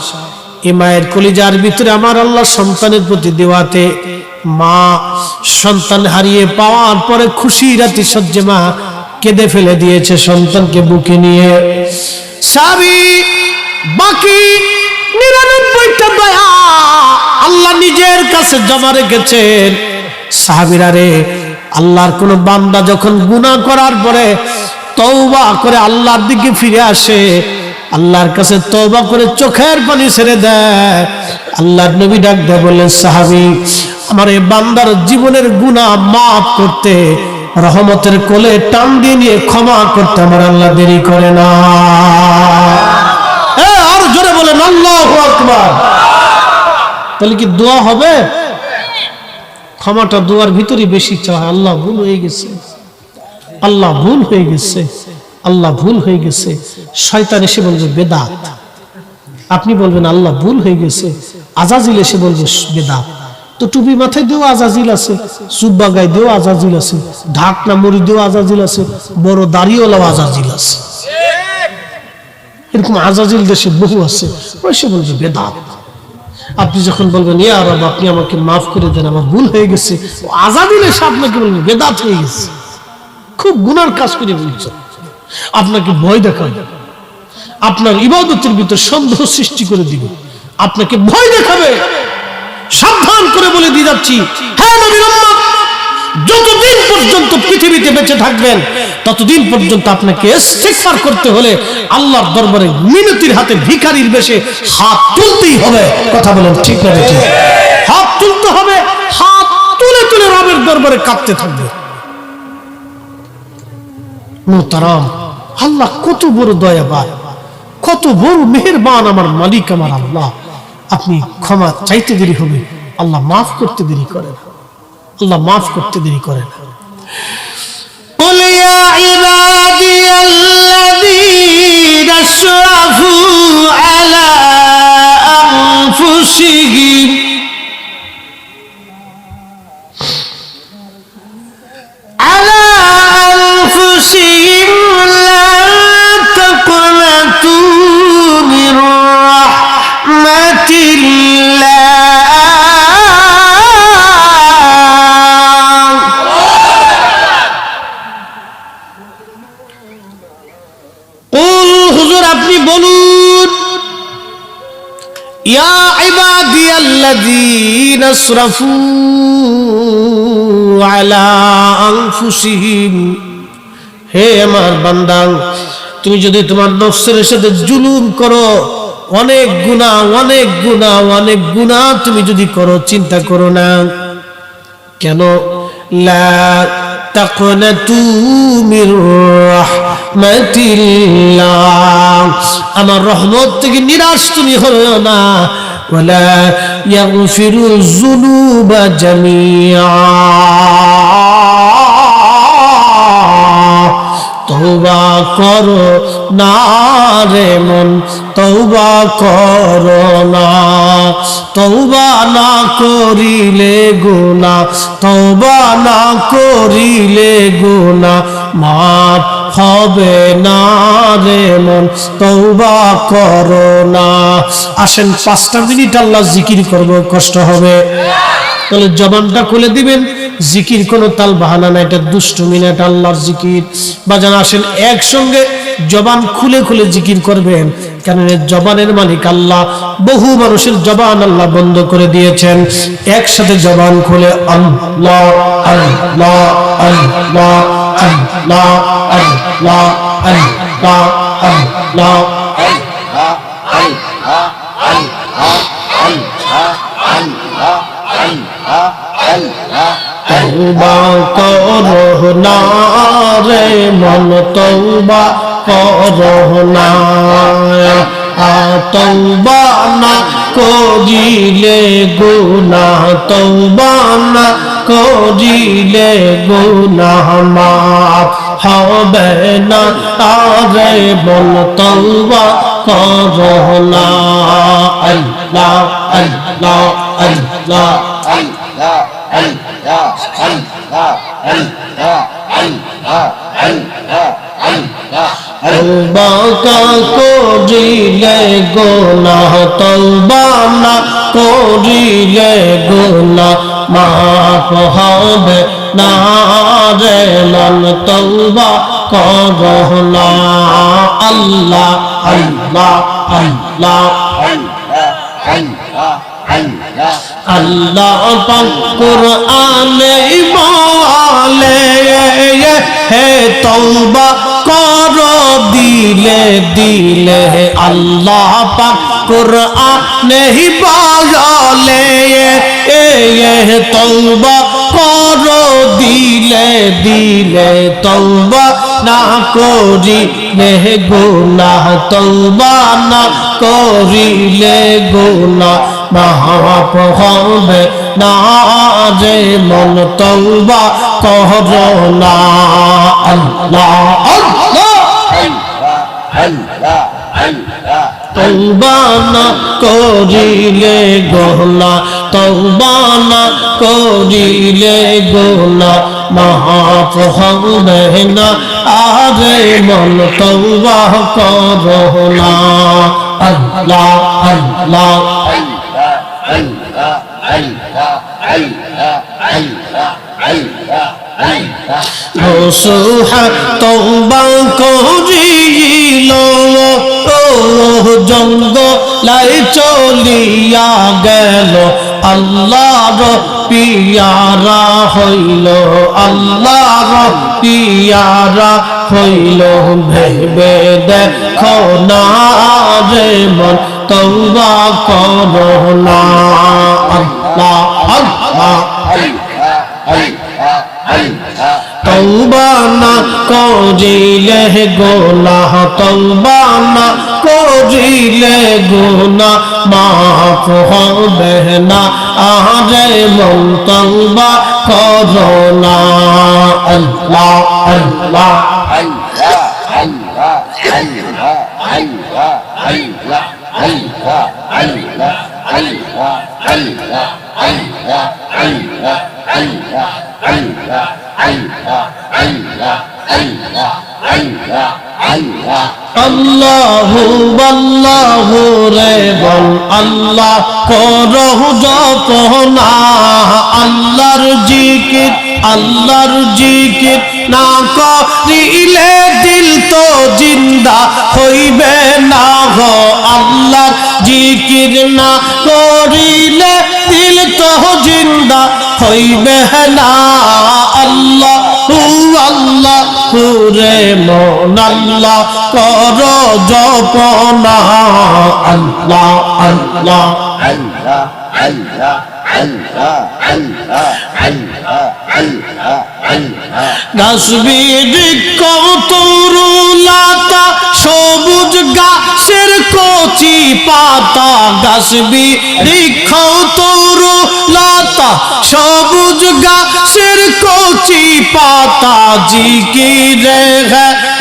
এই মায়ের কলিজার ভিতরে আমার আল্লাহ সন্তানের প্রতি দেওয়াতে মা সন্তান হারিয়ে পাওয়ার পরে খুশি রাতে সহ্যে মা কেঁদে ফেলে দিয়েছে সন্তানকে বুকে নিয়ে। সাহাবী বাকি 99টা দয়া আল্লাহ নিজের কাছে জমা রেখেছেন। সাহাবীরা রে, আল্লাহর কোন বান্দা যখন গুনাহ করার পরে তওবা করে আল্লাহর দিকে ফিরে আসে, আল্লাহর কাছে তওবা করে চোখের পানি ছেড়ে দেয়, আল্লাহর নবী ডাক দেয় বলেন, সাহাবী আমার এই বান্দার জীবনের গুনাহ মাফ করতে, রহমতের কোলে টান দিয়ে নিয়ে ক্ষমা করতে আমার আল্লাহ দেরি করে না। আর জোরে বলেন আল্লাহু আকবার। তাহলে কি দোয়া হবে? ক্ষমাটা দোয়ার ভিতরে বেশি চায়। আল্লাহ ভুল হয়ে গেছে, আল্লাহ ভুল হয়ে গেছে, আল্লাহ ভুল হয়ে গেছে। শয়তান এসে বলবে বেদাত, আপনি বলবেন আল্লাহ ভুল হয়ে গেছে। আজাজিল এসে বলবে বেদাত। তো টুপি মাথায় দিয়েও আজাজিল আছে, জুব্বা গায়ে দিয়েও আজাজিল আছে, ঢাকনা মুড়ি দিয়েও আজাজিল আছে, বড় দাড়িওয়ালাও আজাজিল আছে। এরকম আজাজিল দেশে বহু আছে। সে বলবে বেদাত। আপনি যখন বলবেন ইয়া রব আপনি আমাকে মাফ করে দেন, আমার ভুল হয়ে গেছে, আজাদিল এসে আপনাকে বলবেন বেদাত হয়ে গেছে, খুব গুনার কাজ করে বলছেন। আপনাকে ভয় দেখাবে, আপনার ইবাদতের ভিতর সন্দেহ সৃষ্টি করে দিবে, আপনাকে ভয় দেখাবে। সাবধান করে বলে দিয়ে যাচ্ছি, হ্যাঁ নবীর উম্মত, যতদিন পর্যন্ত পৃথিবীতে বেঁচে থাকবেন ততদিন পর্যন্ত আপনাকে ইস্তিগফার করতে হলে আল্লাহর দরবারে মিনতির হাতে ভিখারির বেশে হাত তুলতেই হবে। কথা বলেন ঠিক না ঠিক? হাত তুলতে হবে, হাত তুলে তুলে রবের দরবারে কাঁদতে থাকবে। মুহতারাম, আল্লাহ কত বড় দয়াবান, কত বড় মেহেরবান আমার মালিক, আমার আল্লাহ। আপনি ক্ষমা চাইতে দেরি হবে, আল্লাহ মাফ করতে দেরি করেন, আল্লাহ মাফ করতে দেরি করেন। قل يا عبادي الذين اسرفوا على أنفسهم لا تقنطوا من رحمة الله قل হুজুর আপনি বলুন, ইয়া ইবাদিয়াল্লাযীনা আসরাফু আলা আনফুসিহিম, হে আমার বান্দা, তুমি যদি তোমার নফসের সাথে জুলুম করো, অনেক গুনাহ অনেক গুনাহ অনেক গুনাহ তুমি যদি করো, চিন্তা করো না কেন, লা তাকনাতু মির রাহমাতিল্লাহ, আমার রহমত থেকে নিরাশ তুমি হও না। ওয়ালা ইয়াগফিরুয যুনুবা জামিআ, তওবা করো না রে মন, তওবা করো না, তওবা না করিলে গুনাহ, তওবা না করিলে গুনাহ মাফ হবে না রে মন, তওবা করো না। আসেন 5টা মিনিট আল্লাহ জিকির করব, কষ্ট হবে, তাহলে জবানটা খুলে দিবেন। জিকির কোনো তাল বাহানা না, এটা দুষ্টুমি না, এটা আল্লাহর জিকির। বাজান আসেন একসঙ্গে জবান খুলে খুলে জিকির করবেন, কারণ জবানের মালিক আল্লাহ। বহু মানুষের জবান আল্লাহ বন্ধ করে দিয়েছেন। একসাথে জবান খুলে আল্লাহ আল্লাহ আল্লাহ আল্লাহ আল্লাহ আল্লাহ আল্লাহ তওবা করো না রে মন, তওবা করো না, তওবা না করিলে গুনাহ, তওবা না করিলে গুনাহ মাফ হবে না রে মন, তওবা করো না। আল্লাহ আল্লাহ আল্লাহ আল্লাহ আল্লাহ আল্লাহ আল্লাহ আল্লাহ আল্লাহ আল্লাহ তওবা করিলে গুনাহ তওবা না করিলে গুনাহ মাফ হবে না রে মন তওবা করো না আল্লাহ আল্লাহ আল্লাহ আল্লাহ পাক কুরআনে বলে হে তওবা করো দিলে দিলে আল্লাহ পাক কুরআনে বলে তওবা করো দিলে দিলে তওবা না করিলে গুনাহ তওবা না করিলে গুনাহ মাফ হবে না যে মন তওবা করো না আল্লাহ আল্লাহ তওবা না করিলে গুনাহ তওবা না করিলে গুনাহ মাফ হবে না আরে মন তওবা করো না আল্লাহ আল্লাহ নসুহা তওবা করিল জঙ্গলাই চলিয়া গেল আল্লাহর পিয়ারা হইল আল্লাহর পিয়ারা হইল ভেবে দেখো না রে মন তওবা করো না আল্লাহ আল্লাহ তওবা না করিলে গুনাহ তওবা না করিলে গুনাহ মাফ হবে না আরে মন তওবা করো না আল্লাহ আল্লাহ আল্লাহু আল্লাহু রে বল আল্লাহ করো জপনা আল্লাহর জিকির না করিলে দিল তো জিন্দা হইবে না গো আল্লাহর জিকির না করিলে দিল তো জিন্দা হইবে না আল্লাহ আল্লাহ রে মন আল্লাহ করো জপনা আল্লাহ আল্লাহ আল্লাহ আল্লাহ গাছবি বৃক্ষ তরুলতা সবুজ গাছের কচি পাতা গাছবি বৃক্ষ তরুলতা সবুজ গাছের কচি পাতা জিকিরে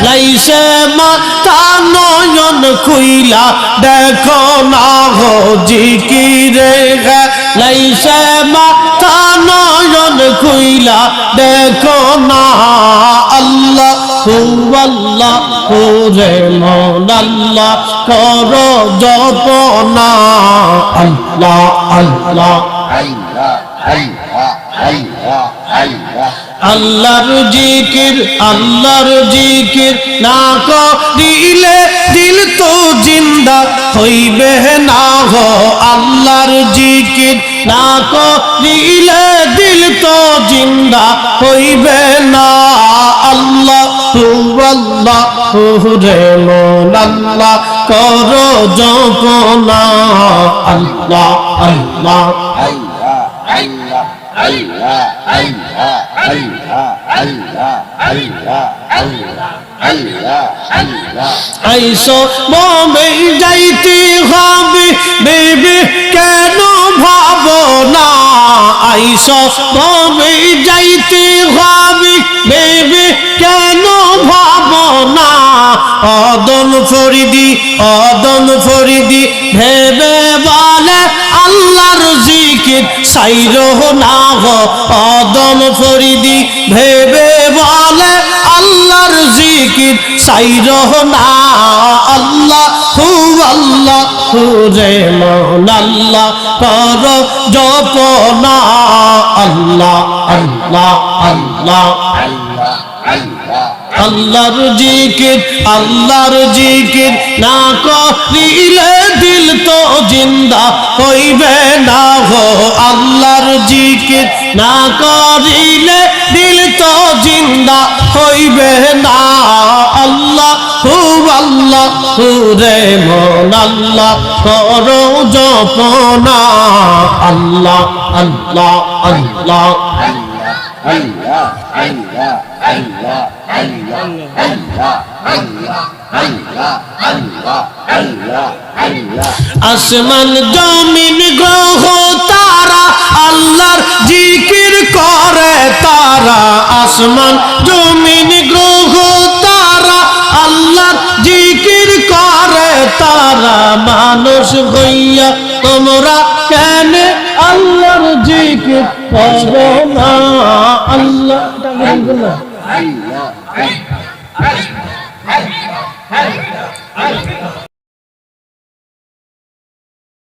লাইছে মাথা নয়ন খুইলা দেখো না গো জিকিরে লাইছে মাথা নয়ন খুইলা দেখো না আল্লাহ আল্লাহ রে মন আল্লাহ করো জপনা আল্লাহ আল্লাহ আল্লাহর জিকির না করিলে দিল তো জিন্দা হইবে না গো আল্লাহর জিকির না করিলে দিল তো জিন্দা হইবে না আল্লাহ আল্লাহ রে মন আল্লাহ করো জপনা আল্লাহ আল্লাহ আইসো মমে যাইতে হবে বেবি কেন ভাবো না আইসো মমে যাইতে হবে বেবি কেন ভাবো না অদন ফরিদি ভেবে বলে আল্লাহর জিকির সাইরো না গো অদন ফরিদি ভেবে বলে আল্লাহর জিকির সাইরো না আল্লাহু আল্লাহ রে মন আল্লাহ কর জপনা আল্লাহ আল্লাহ আল্লাহ আল্লাহর জিকির না করিলে দিল তো জিন্দা হইবে না হো আল্লাহর জিকির না করিলে দিল তো জিন্দা হইবে না আল্লাহ রে মন আল্লাহ করো জপনা আল্লাহ আল্লাহ আল্লাহ আসমান জমিন গ্রহ তারা আল্লাহর জিকির করে তারা আসমান জমিন গ্রহ তারা আল্লাহর জিকির করে তারা মানুষ হইয়া তোমরা কেন আল্লাহর জিকির করো না আল্লাহ